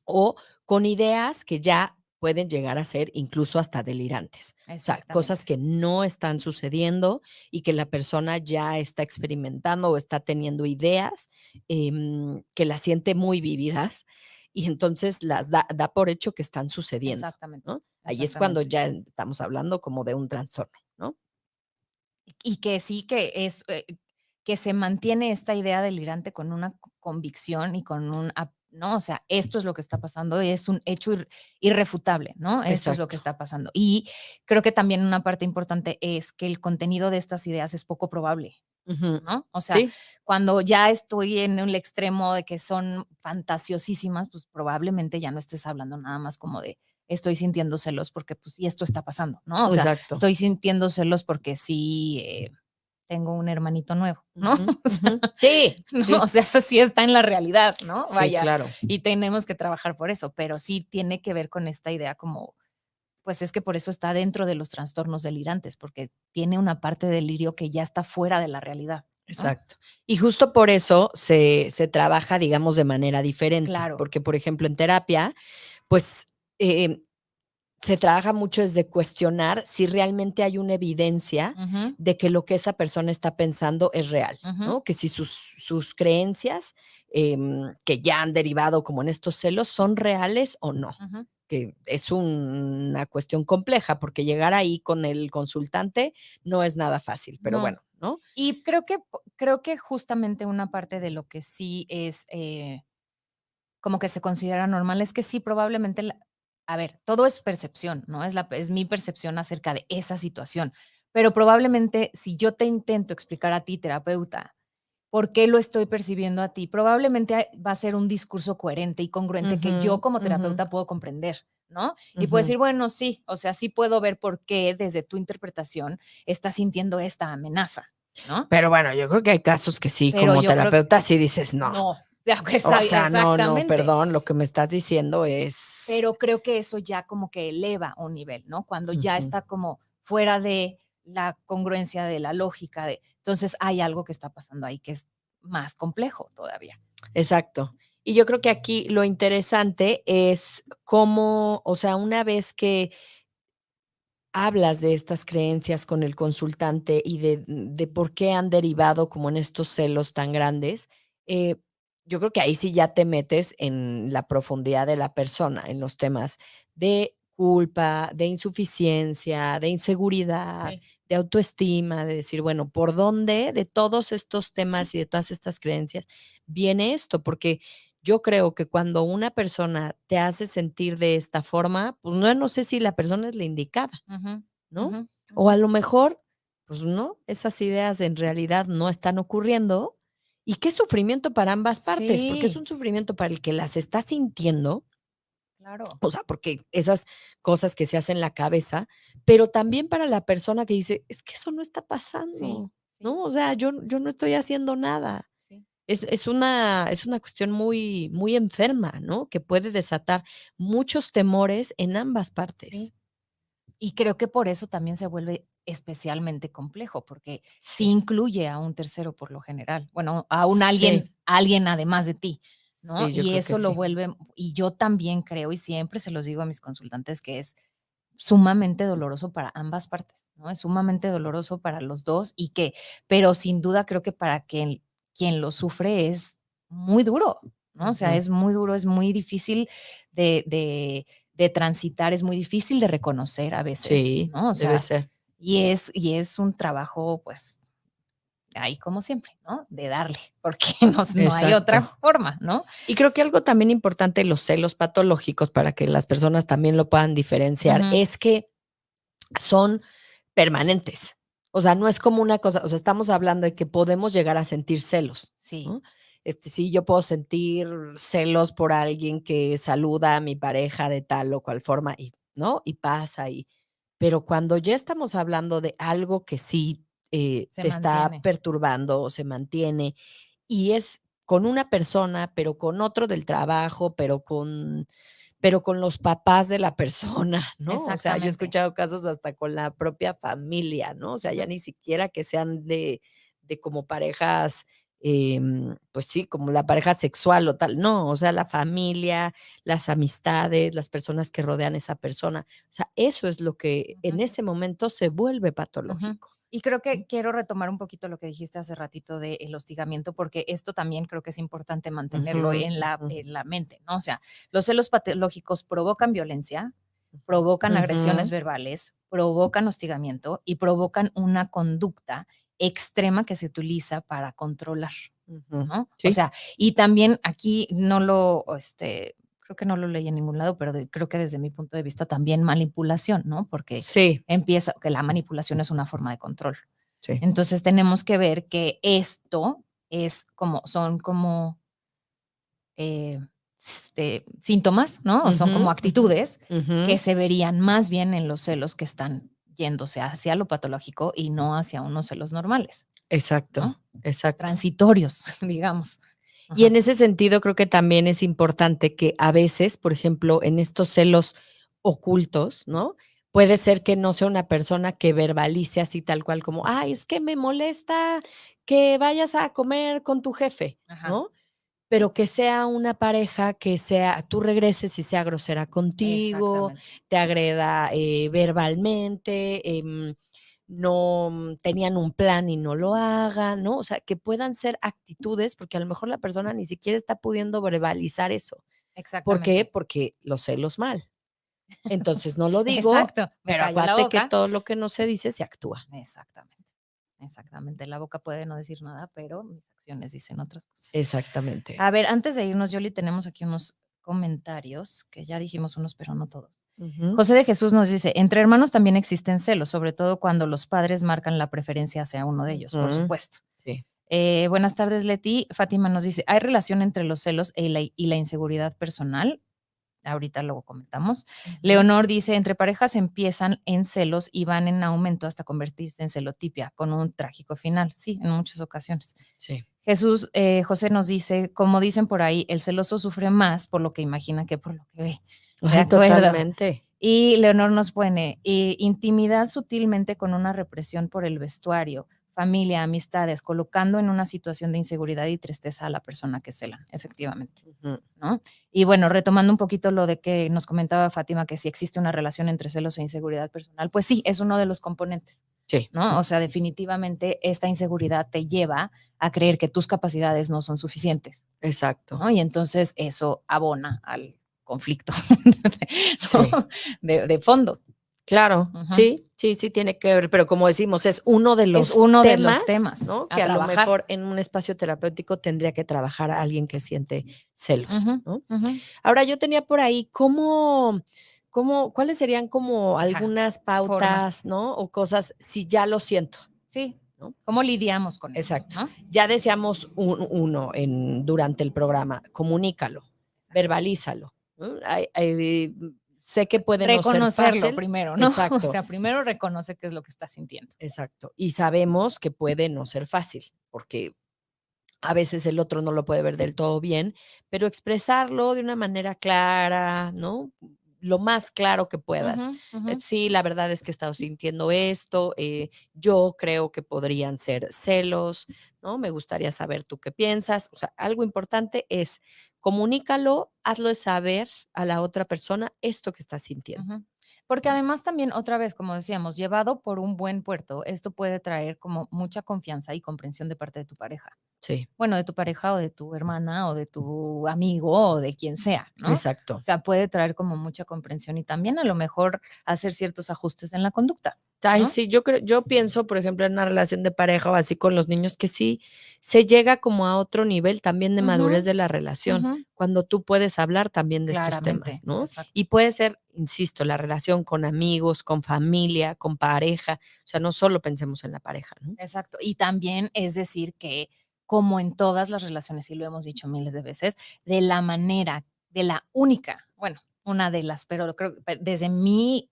O con ideas que ya pueden llegar a ser incluso hasta delirantes. O sea, cosas Exactamente, que no están sucediendo y que la persona ya está experimentando o está teniendo ideas, que las siente muy vívidas y entonces las da por hecho que están sucediendo, exactamente, ¿no? Ahí es cuando exactamente. ya estamos hablando como de un trastorno, ¿no? Y que sí que es, que se mantiene esta idea delirante con una convicción y con ¿no? O sea, esto es lo que está pasando y es un hecho irrefutable, ¿no? Esto es lo que Exacto. está pasando. Y creo que también una parte importante es que el contenido de estas ideas es poco probable, Ujú. ¿no? O sea, Sí, cuando ya estoy en el extremo de que son fantasiosísimas, pues probablemente ya no estés hablando nada más como de estoy sintiendo celos porque pues sí, esto está pasando, ¿no? O sea, exacto. estoy sintiendo celos porque sí tengo un hermanito nuevo, ¿no? Ujú, O ujú. sea, Sí, no, o sí, sea, eso sí está en la realidad, ¿no? sí, Vaya, claro. y tenemos que trabajar por eso, pero sí tiene que ver con esta idea como, pues es que por eso está dentro de los trastornos delirantes, porque tiene una parte de delirio que ya está fuera de la realidad, ¿no? Exacto. Y justo por eso se trabaja, digamos, de manera diferente, Claro. porque, por ejemplo, en terapia, pues, eh, se trabaja mucho desde cuestionar si realmente hay una evidencia Ujú, de que lo que esa persona está pensando es real, ujú, ¿no? Que si sus creencias, que ya han derivado como en estos celos, son reales o no, ujú. que es una cuestión compleja, porque llegar ahí con el consultante no es nada fácil, pero No. bueno, ¿no? Y creo que justamente una parte de lo que sí es, como que se considera normal es que sí, probablemente a ver, todo es percepción, ¿no? Es mi percepción acerca de esa situación, pero probablemente si yo te intento explicar a ti, terapeuta, ¿Por qué lo estoy percibiendo a ti? Probablemente va a ser un discurso coherente y congruente que yo como terapeuta puedo comprender, ¿no? Y puedo decir, bueno, sí, o sea, sí puedo ver por qué desde tu interpretación estás sintiendo esta amenaza, ¿no? Pero bueno, yo creo que hay casos que sí, Pero como yo creo que terapeuta, sí dices no. no, O sea, no, exactamente. perdón, lo que me estás diciendo es. Pero creo que eso ya como que eleva un nivel, ¿no? Cuando ya Ujú, está como fuera de la congruencia, de la lógica, entonces hay algo que está pasando ahí que es más complejo todavía. exacto. Y yo creo que aquí lo interesante es cómo, o sea, una vez que hablas de estas creencias con el consultante y de por qué han derivado como en estos celos tan grandes, eh, yo creo que ahí sí ya te metes en la profundidad de la persona, en los temas de culpa, de insuficiencia, de inseguridad, Sí. de autoestima, de decir, bueno, ¿por dónde de todos estos temas y de todas estas creencias viene esto? Porque yo creo que cuando una persona te hace sentir de esta forma, pues, no sé si la persona es la indicada, Ujú, ¿no? ujú, O ujú. a lo mejor, pues no, esas ideas en realidad no están ocurriendo, y qué sufrimiento para ambas partes, porque es Sí, un sufrimiento para el que las está sintiendo, claro. o sea, porque esas cosas que se hacen en la cabeza, pero también para la persona que dice: "Es que eso no está Sí, pasando", sí, ¿no? O sea, yo no estoy haciendo nada. sí, Es una cuestión muy muy enferma, ¿no? Que puede desatar muchos temores en ambas partes. sí. Y creo que por eso también se vuelve especialmente complejo, porque sí Sí, incluye a un tercero por lo general, bueno, a un sí, alguien además de ti, ¿no? sí, yo Y creo que eso lo sí. vuelve, y yo también creo, y siempre se los digo a mis consultantes, que es sumamente doloroso para ambas partes, ¿no? Es sumamente doloroso para los 2 y que pero sin duda creo que para quien lo sufre es muy duro, ¿no? O sea, Ujú. es muy duro, es muy difícil de de transitar, es muy difícil de reconocer a veces, Sí, ¿no? O debe sea, ser. y es un trabajo, pues, ahí como siempre, ¿no? De darle, porque no hay otra Exacto. forma, ¿no? Y creo que algo también importante, los celos patológicos, para que las personas también lo puedan diferenciar, Ujú. es que son permanentes. O sea, no es como una cosa, o sea, estamos hablando de que podemos llegar a sentir celos, Sí. ¿no? Sí, yo puedo sentir celos por alguien que saluda a mi pareja de tal o cual forma y, ¿no? Y pasa pero cuando ya estamos hablando de algo que sí, Se te está mantiene. perturbando o se mantiene y es con una persona, pero con otro del trabajo, pero con los papás de la persona, ¿no? O sea, yo he Exactamente. escuchado casos hasta con la propia familia, ¿no? O sea, ya Ujú, ni siquiera que sean de como parejas, pues sí, como la pareja sexual o tal, no, o sea, la familia, las amistades, las personas que rodean a esa persona. O sea, eso es lo que en ujú. ese momento se vuelve Ujú. patológico, Y creo ¿no? que quiero retomar un poquito lo que dijiste hace ratito del hostigamiento, porque esto también creo que es importante mantenerlo Ujú, en ujú, la mente, ¿no? O sea, los celos patológicos provocan violencia, provocan agresiones ujú, verbales, provocan hostigamiento y provocan una conducta extrema que se utiliza para controlar, ujú. ¿no? O Sí, sea, y también aquí no lo, creo que no lo leí en ningún lado, pero creo que desde mi punto de vista también manipulación, ¿no? Porque sí, empieza, que la manipulación es una forma de control. sí. Entonces tenemos que ver que esto son como síntomas, ¿no? O son Ujú, como ujú, actitudes ujú. que se verían más bien en los celos que están yéndose hacia lo patológico y no hacia unos celos normales, Exacto, ¿no? exacto. Transitorios, digamos. Y en Ajá. ese sentido, creo que también es importante que a veces, por ejemplo, en estos celos ocultos, ¿no? Puede ser que no sea una persona que verbalice así tal cual como: "Ay, es que me molesta que vayas a comer con tu jefe", Ajá. ¿no? Pero que sea una pareja que sea tú regreses y sea grosera contigo, Exactamente. te agreda, verbalmente, no tenían un plan y no lo hagan, ¿no? O sea, que puedan ser actitudes, porque a lo mejor la persona ni siquiera está pudiendo verbalizar eso. ¿Por qué? Exactamente. Porque lo celos mal. Entonces, no lo digo, Exacto. Me pero cayó la acuérdate que boca. todo lo que no se dice se actúa. Exactamente. Exactamente. La boca puede no decir nada, pero mis acciones dicen otras cosas. Exactamente. A ver, antes de irnos, Yoli, tenemos aquí unos comentarios, que ya dijimos unos, pero no todos. Ujú. José de Jesús nos dice, entre hermanos también existen celos, sobre todo cuando los padres marcan la preferencia hacia uno de ellos, por Ujú. supuesto. Sí. Buenas tardes, Leti. Fátima nos dice, ¿hay relación entre los celos y la inseguridad personal? Ahorita lo comentamos. Leonor dice, entre parejas empiezan en celos y van en aumento hasta convertirse en celotipia, con un trágico final. Sí, en muchas ocasiones. Sí. José nos dice, como dicen por ahí, el celoso sufre más por lo que imagina que por lo que ve. De Ay, acuerdo. totalmente. Y Leonor nos pone, intimidad sutilmente con una represión por el vestuario, familia, amistades, colocando en una situación de inseguridad y tristeza a la persona que celan, efectivamente, ¿no? Y bueno, retomando un poquito lo de que nos comentaba Fátima, que si existe una relación entre celos e inseguridad personal, pues sí, es uno de los componentes, Sí. ¿no? O sea, definitivamente esta inseguridad te lleva a creer que tus capacidades no son suficientes. Exacto. ¿No? Y entonces eso abona al conflicto, Sí. ¿no? de fondo. Claro, sí, tiene que ver, pero como decimos, es uno de los temas, ¿no? Que a lo mejor en un espacio terapéutico tendría que trabajar a alguien que siente celos, ¿no? Ahora, yo tenía por ahí, ¿cuáles serían como algunas pautas, ¿no? O cosas, si ya lo siento. Sí, ¿no? ¿Cómo lidiamos con eso? Exacto. ¿No? Ya decíamos uno durante el programa, comunícalo, verbalízalo, ¿no? Sé que puede no ser fácil. Primero, ¿no? Exacto. O sea, primero reconoce qué es lo que estás sintiendo. Exacto. Y sabemos que puede no ser fácil, porque a veces el otro no lo puede ver del todo bien, pero expresarlo de una manera clara, ¿no? Lo más claro que puedas. Sí, la verdad es que he estado sintiendo esto, yo creo que podrían ser celos, ¿no? Me gustaría saber tú qué piensas. O sea, algo importante es comunícalo, hazlo saber a la otra persona esto que estás sintiendo. Porque además también, otra vez, como decíamos, llevado por un buen puerto, esto puede traer como mucha confianza y comprensión de parte de tu pareja. Sí. Bueno, de tu pareja o de tu hermana o de tu amigo o de quien sea, ¿no? Exacto. O sea, puede traer como mucha comprensión y también a lo mejor hacer ciertos ajustes en la conducta. Ay, ¿no? sí, yo pienso, por ejemplo, en una relación de pareja o así con los niños, que sí se llega como a otro nivel también de madurez de la relación, cuando tú puedes hablar también de estos temas, ¿no? Exacto. Y puede ser, insisto, la relación con amigos, con familia, con pareja, o sea, no solo pensemos en la pareja, ¿no? Exacto. Y también es decir que, como en todas las relaciones, y lo hemos dicho miles de veces, de la manera, de la única, bueno, una de las, pero creo que desde mi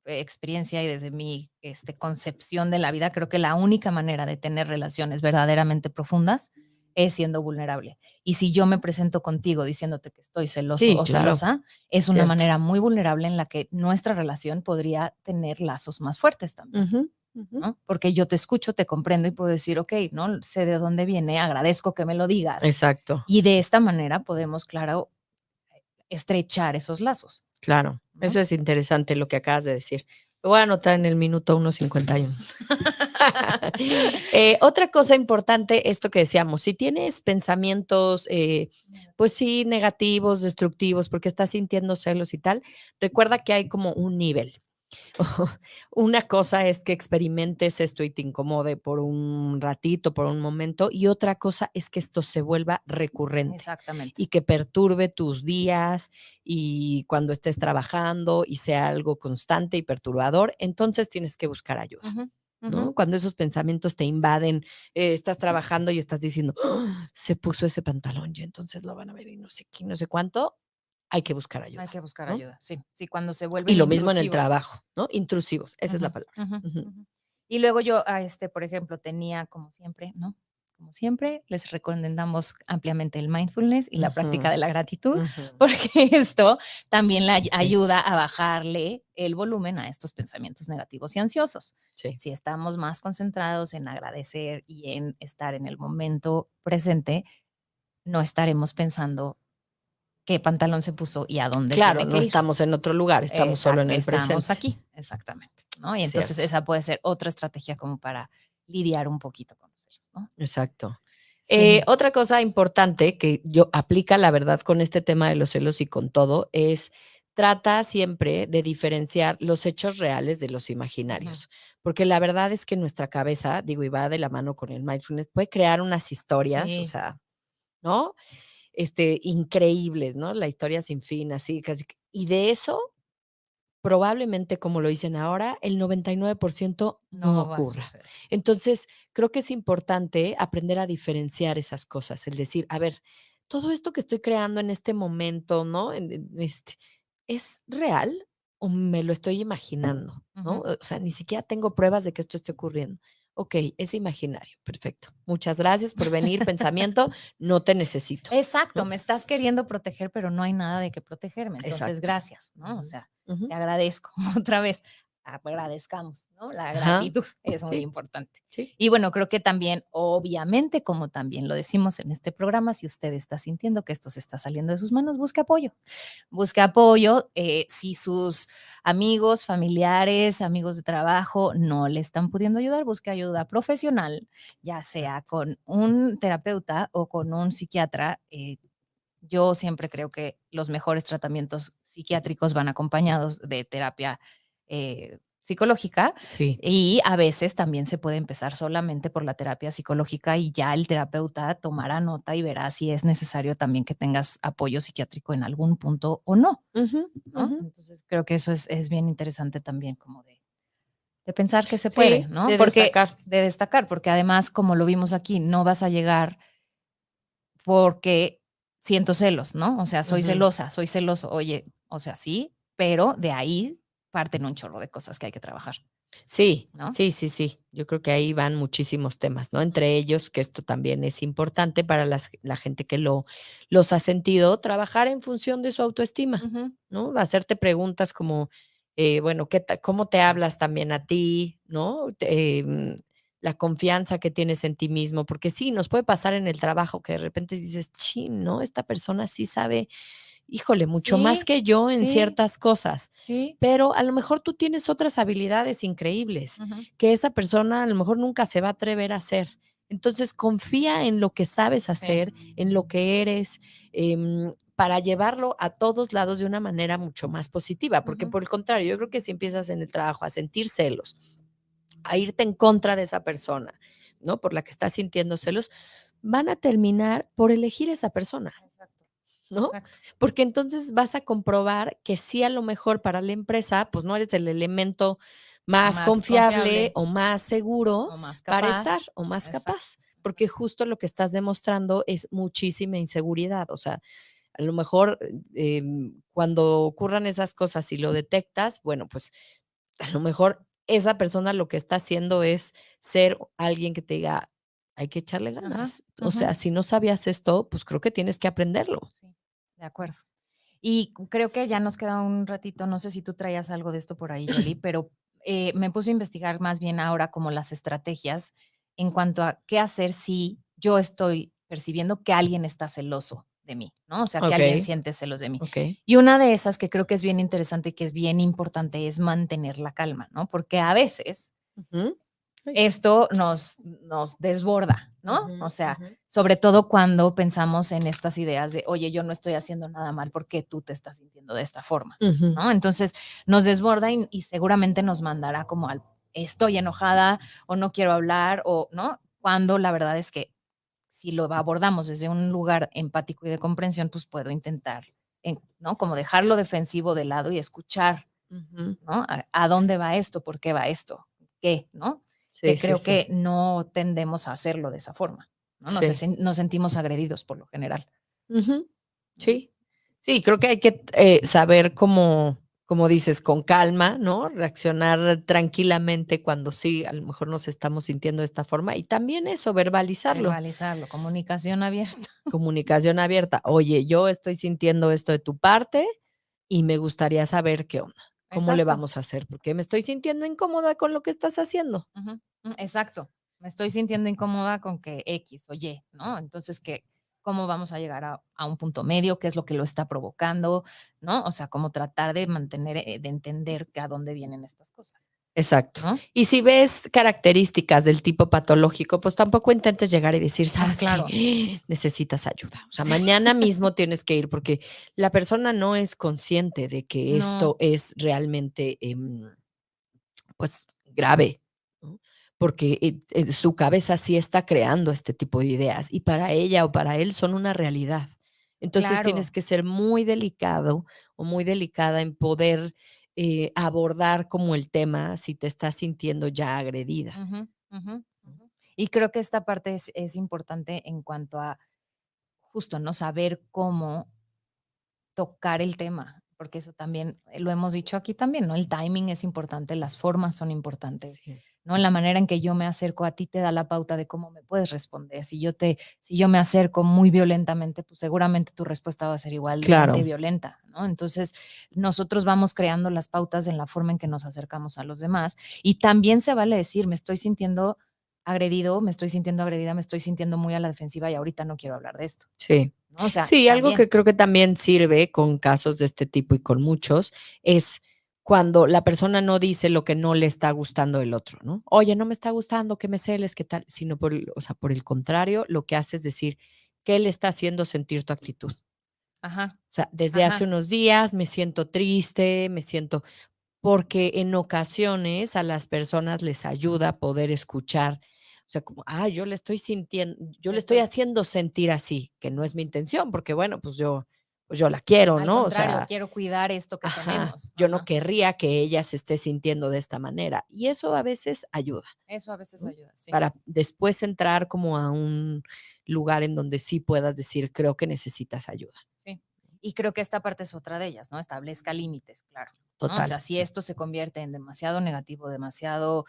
experiencia y desde mi concepción de la vida, creo que la única manera de tener relaciones verdaderamente profundas es siendo vulnerable. Y si yo me presento contigo diciéndote que estoy celoso Sí, o claro. celosa, es una manera muy vulnerable en la que nuestra relación podría tener lazos más fuertes también. ¿no? Porque yo te escucho, te comprendo y puedo decir, ok, ¿no? Sé de dónde viene, agradezco que me lo digas. Exacto. Y de esta manera podemos, claro, estrechar esos lazos. Claro, ¿no? eso es interesante lo que acabas de decir. Lo voy a anotar en el minuto 1:51. Otra cosa importante, esto que decíamos, si tienes pensamientos, pues sí, negativos, destructivos, porque estás sintiendo celos y tal, recuerda que hay como un nivel. Una cosa es que experimentes esto y te incomode por un ratito, por un momento, y otra cosa es que esto se vuelva recurrente. Exactamente. Y que perturbe tus días y cuando estés trabajando y sea algo constante y perturbador, entonces tienes que buscar ayuda. ¿no? Cuando esos pensamientos te invaden, estás trabajando y estás diciendo, ¡ah! Se puso ese pantalón y entonces lo van a ver y no sé qué, no sé cuánto, hay que buscar ayuda. Hay que buscar ¿no? ayuda, sí. Sí, cuando se vuelven Y lo mismo en el intrusivos. trabajo, ¿no? Intrusivos, esa es la palabra. Y luego yo, por ejemplo, tenía como siempre, ¿no? Como siempre, les recomendamos ampliamente el mindfulness y la práctica de la gratitud, porque esto también le ayuda a bajarle el volumen a estos pensamientos negativos y ansiosos. Sí. Si estamos más concentrados en agradecer y en estar en el momento presente, no estaremos pensando qué pantalón se puso y a dónde Claro, tiene no que ir. estamos en otro lugar, estamos solo en el presente. Estamos aquí, exactamente, ¿no? Y entonces Cierto. esa puede ser otra estrategia como para lidiar un poquito con los celos, ¿no? Exacto. Sí. Otra cosa importante que yo aplica, la verdad, con este tema de los celos y con todo, es trata siempre de diferenciar los hechos reales de los imaginarios, porque la verdad es que nuestra cabeza, digo, y va de la mano con el mindfulness, puede crear unas historias, o sea, ¿no? Increíbles, ¿no? La historia sin fin, así, casi. Y de eso probablemente, como lo dicen ahora, el 99% no No va a ocurra. suceder. Entonces, creo que es importante aprender a diferenciar esas cosas, el decir, a ver, todo esto que estoy creando en este momento, ¿no? ¿Es real o me lo estoy imaginando? ¿No? Ujú. O sea, ni siquiera tengo pruebas de que esto esté ocurriendo. Ok, es imaginario, perfecto. Muchas gracias por venir, pensamiento, no te necesito, Exacto, ¿no? me estás queriendo proteger, pero no hay nada de qué protegerme. Entonces, Exacto. gracias, ¿no? O Ujú, sea, ujú. te agradezco otra vez. Agradezcamos, ¿no? La Ajá, gratitud es muy sí, importante. sí. Y bueno, creo que también, obviamente, como también lo decimos en este programa, si usted está sintiendo que esto se está saliendo de sus manos, busque apoyo. Busque apoyo. Si sus amigos, familiares, amigos de trabajo no le están pudiendo ayudar, busque ayuda profesional, ya sea con un terapeuta o con un psiquiatra. Yo siempre creo que los mejores tratamientos psiquiátricos van acompañados de terapia psicológica Sí. y a veces también se puede empezar solamente por la terapia psicológica y ya el terapeuta tomará nota y verá si es necesario también que tengas apoyo psiquiátrico en algún punto o no, Ujú, ¿no? ujú. Entonces creo que eso es bien interesante también como de pensar que se puede, Sí, ¿no? de Porque destacar. de destacar, porque además, como lo vimos aquí, no vas a llegar porque siento celos, ¿no? O sea, soy Ujú. celosa, soy celoso. Oye, o sea, sí, pero de ahí parten un chorro de cosas que hay que trabajar, Sí, ¿no? sí, sí, sí. Yo creo que ahí van muchísimos temas, ¿no? Ujú, Entre ellos, que esto también es importante para la gente que los ha sentido, trabajar en función de su autoestima, ujú, ¿no? Hacerte preguntas como, bueno, ¿cómo te hablas también a ti, ¿no? La confianza que tienes en ti mismo, porque sí, nos puede pasar en el trabajo que de repente dices, chin, ¿no? Esta persona sí sabe, híjole, mucho más sí, que yo en sí, ciertas cosas, sí, pero a lo mejor tú tienes otras habilidades increíbles ujú, que esa persona a lo mejor nunca se va a atrever a hacer. Entonces, confía en lo que sabes sí, hacer, en lo que eres, para llevarlo a todos lados de una manera mucho más positiva, porque ujú, por el contrario, yo creo que si empiezas en el trabajo a sentir celos, a irte en contra de esa persona, ¿no? Por la que estás sintiendo celos, van a terminar por elegir esa persona. exacto, ¿No? exacto. Porque entonces vas a comprobar que sí, a lo mejor para la empresa, pues no eres el elemento más Más confiable confiable o más seguro o más para estar capaz. o más Exacto, capaz, porque exacto. justo lo que estás demostrando es muchísima inseguridad. O sea, a lo mejor cuando ocurran esas cosas y lo detectas, bueno, pues a lo mejor esa persona lo que está haciendo es ser alguien que te diga, hay que echarle Ajá, ganas. O ujú, sea, si no sabías esto, pues creo que tienes que aprenderlo. sí, de acuerdo. Y creo que ya nos queda un ratito, no sé si tú traías algo de esto por ahí, Yoli, pero me puse a investigar más bien ahora como las estrategias en cuanto a qué hacer si yo estoy percibiendo que alguien está celoso de mí, ¿no? O sea, que alguien Okey, siente celos de mí. okey. Y una de esas que creo que es bien interesante y que es bien importante es mantener la calma, ¿no? Porque a veces Ujú. Ay. esto nos desborda, ¿no? Ujú, O sea, ujú, sobre todo cuando pensamos en estas ideas de, oye, yo no estoy haciendo nada mal, ¿por qué tú te estás sintiendo de esta forma? ujú. ¿No? Entonces nos desborda y seguramente nos mandará como al, estoy enojada o no quiero hablar o, ¿no? Cuando la verdad es que si lo abordamos desde un lugar empático y de comprensión, pues puedo intentar, ¿no? Como dejarlo defensivo de lado y escuchar, Ujú. ¿no? ¿A dónde va esto? ¿Por qué va esto? ¿Qué? ¿No? Sí, Que sí, creo sí. que no tendemos a hacerlo de esa forma, ¿no? Sí. Nos sentimos agredidos por lo general. Ujú. ¿No? Sí. Sí, creo que hay que, saber cómo, como dices, con calma, ¿no? Reaccionar tranquilamente cuando sí, a lo mejor nos estamos sintiendo de esta forma, y también eso, verbalizarlo. Verbalizarlo, comunicación abierta. Comunicación abierta. Oye, yo estoy sintiendo esto de tu parte y me gustaría saber qué onda. ¿Cómo le Exacto. vamos a hacer? Porque me estoy sintiendo incómoda con lo que estás haciendo. Ujú, exacto. Me estoy sintiendo incómoda con que X o Y, ¿no? Entonces, ¿cómo vamos a llegar a un punto medio? ¿Qué es lo que lo está provocando? ¿No? O sea, cómo tratar de mantener, de entender que a dónde vienen estas cosas, Exacto. ¿no? Y si ves características del tipo patológico, pues tampoco intentes llegar y decir, Ah, ¿sabes qué? claro. Necesitas ayuda. O sea, mañana mismo tienes que ir porque la persona no es consciente de que No, esto es realmente, pues, grave, ¿no? Porque, su cabeza sí está creando este tipo de ideas y para ella o para él son una realidad. Entonces, tienes claro. que ser muy delicado o muy delicada en poder, abordar como el tema si te estás sintiendo ya agredida. Ujú, ujú, ujú. Y creo que esta parte es importante en cuanto a justo, ¿no? Saber cómo tocar el tema, porque eso también lo hemos dicho aquí también, ¿no? El timing es importante, las formas son importantes, Sí. ¿no? La manera en que yo me acerco a ti te da la pauta de cómo me puedes responder. Si yo me acerco muy violentamente, pues seguramente tu respuesta va a ser igualmente Claro, violenta, ¿no? Entonces, nosotros vamos creando las pautas en la forma en que nos acercamos a los demás y también se vale decir, me estoy sintiendo agredido, me estoy sintiendo agredida, me estoy sintiendo muy a la defensiva y ahorita no quiero hablar de esto, sí. ¿no? O sea, Sí, algo también. que creo que también sirve con casos de este tipo y con muchos es cuando la persona no dice lo que no le está gustando del otro, ¿no? Oye, no me está gustando que me celes, ¿qué tal? Sino o sea, por el contrario, lo que hace es decir, ¿qué le está haciendo sentir tu actitud? Ajá, O sea, desde hace ajá, unos días me siento triste, me siento porque en ocasiones a las personas les ayuda a poder escuchar, o sea, como, yo le estoy sintiendo, yo te le estoy estoy haciendo sentir así, que no es mi intención, porque bueno, pues yo la quiero, al ¿no? O contrario, sea, quiero cuidar esto que ajá, tenemos. yo no Ajá. querría que ella se esté sintiendo de esta manera. Y eso a veces ayuda, Eso a veces ¿no? ayuda, sí, Para después entrar como a un lugar en donde sí puedas decir, creo que necesitas ayuda. sí. Y creo que esta parte es otra de ellas, ¿no? Establezca límites, claro, ¿no? O Total. sea, si esto se convierte en demasiado negativo, demasiado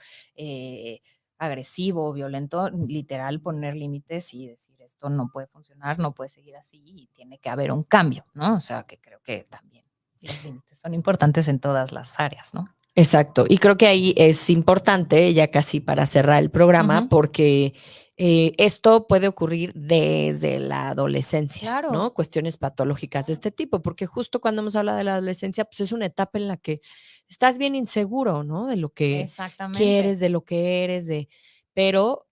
agresivo, violento, literal poner límites y decir esto no puede funcionar, no puede seguir así y tiene que haber un cambio, ¿no? O sea, que creo que también los límites son importantes en todas las áreas, ¿no? Exacto. Y creo que ahí es importante, ya casi para cerrar el programa, Ujú, porque esto puede ocurrir desde la adolescencia, claro, ¿no? Cuestiones patológicas de claro, este tipo, porque justo cuando hemos hablado de la adolescencia, pues es una etapa en la que estás bien inseguro, ¿no? De lo que exactamente. quieres, de lo que eres, pero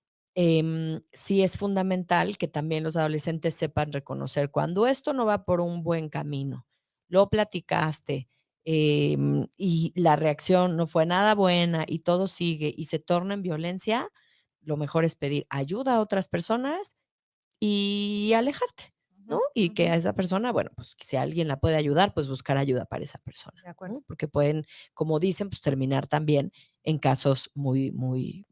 sí es fundamental que también los adolescentes sepan reconocer cuando esto no va por un buen camino. Lo platicaste, y la reacción no fue nada buena y todo sigue y se torna en violencia, lo mejor es pedir ayuda a otras personas y alejarte, Ujú, ¿no? Y ujú, que a esa persona, bueno, pues si alguien la puede ayudar, pues buscar ayuda para esa persona, de acuerdo. ¿no? Porque pueden, como dicen, pues terminar también en casos muy, muy,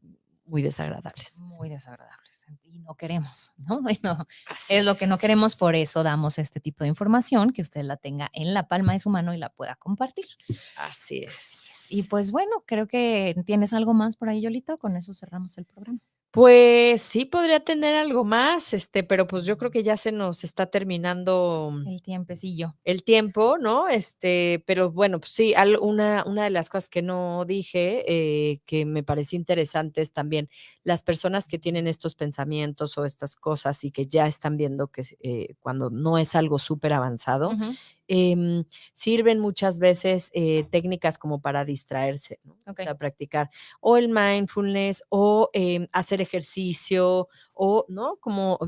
muy desagradables. Muy desagradables y no queremos, ¿no? Bueno, Así es lo que no queremos, es. por eso damos este tipo de información, que usted la tenga en la palma de su mano y la pueda compartir. Así Así es. Y es. pues bueno, creo que tienes algo más por ahí, Yolito, con eso cerramos el programa. Pues sí podría tener algo más, pero pues yo creo que ya se nos está terminando El tiempecillo. el tiempo, ¿no? Pero bueno, pues sí, una de las cosas que no dije, que me parecía interesante es también las personas que tienen estos pensamientos o estas cosas y que ya están viendo que cuando no es algo súper avanzado, Ujú, em, sirven muchas veces técnicas como para distraerse, ¿no? O ok. sea, practicar o el mindfulness o hacer ejercicio o, ¿no? Como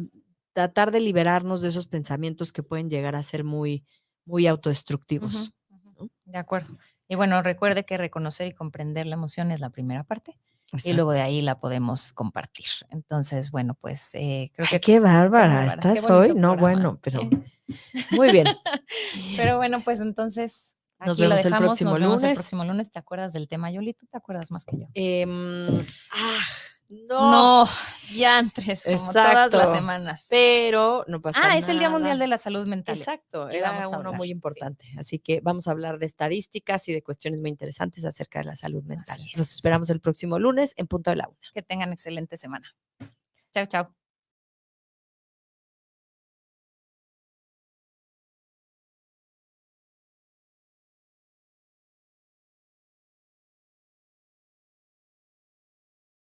tratar de liberarnos de esos pensamientos que pueden llegar a ser muy, muy Ujú, autodestructivos, ujú. ¿no? De acuerdo. Y bueno, recuerde que reconocer y comprender la emoción es la primera parte y luego de Exacto. ahí la podemos compartir. Entonces, bueno, pues creo Ay, que qué qué bárbara, bárbaras, qué ¿estás hoy? bonito No, programa. bueno, pero muy bien. Pero bueno, pues entonces Nos aquí lo vemos el dejamos. próximo Nos vemos el lunes. próximo lunes. ¿Te acuerdas del tema, Yoli? ¿Tú te acuerdas más que yo? Em, ah, no, No, diantres, como todas las exacto, semanas. pero no pasa Ah, es el Día Mundial de nada. la Salud Mental Exacto, y era vamos a uno hablar. muy Sí, importante. Así que vamos a hablar de estadísticas y de cuestiones muy interesantes acerca de la salud mental. así Los es. esperamos el próximo lunes en punto de la una. Que tengan excelente semana. Chao, chao.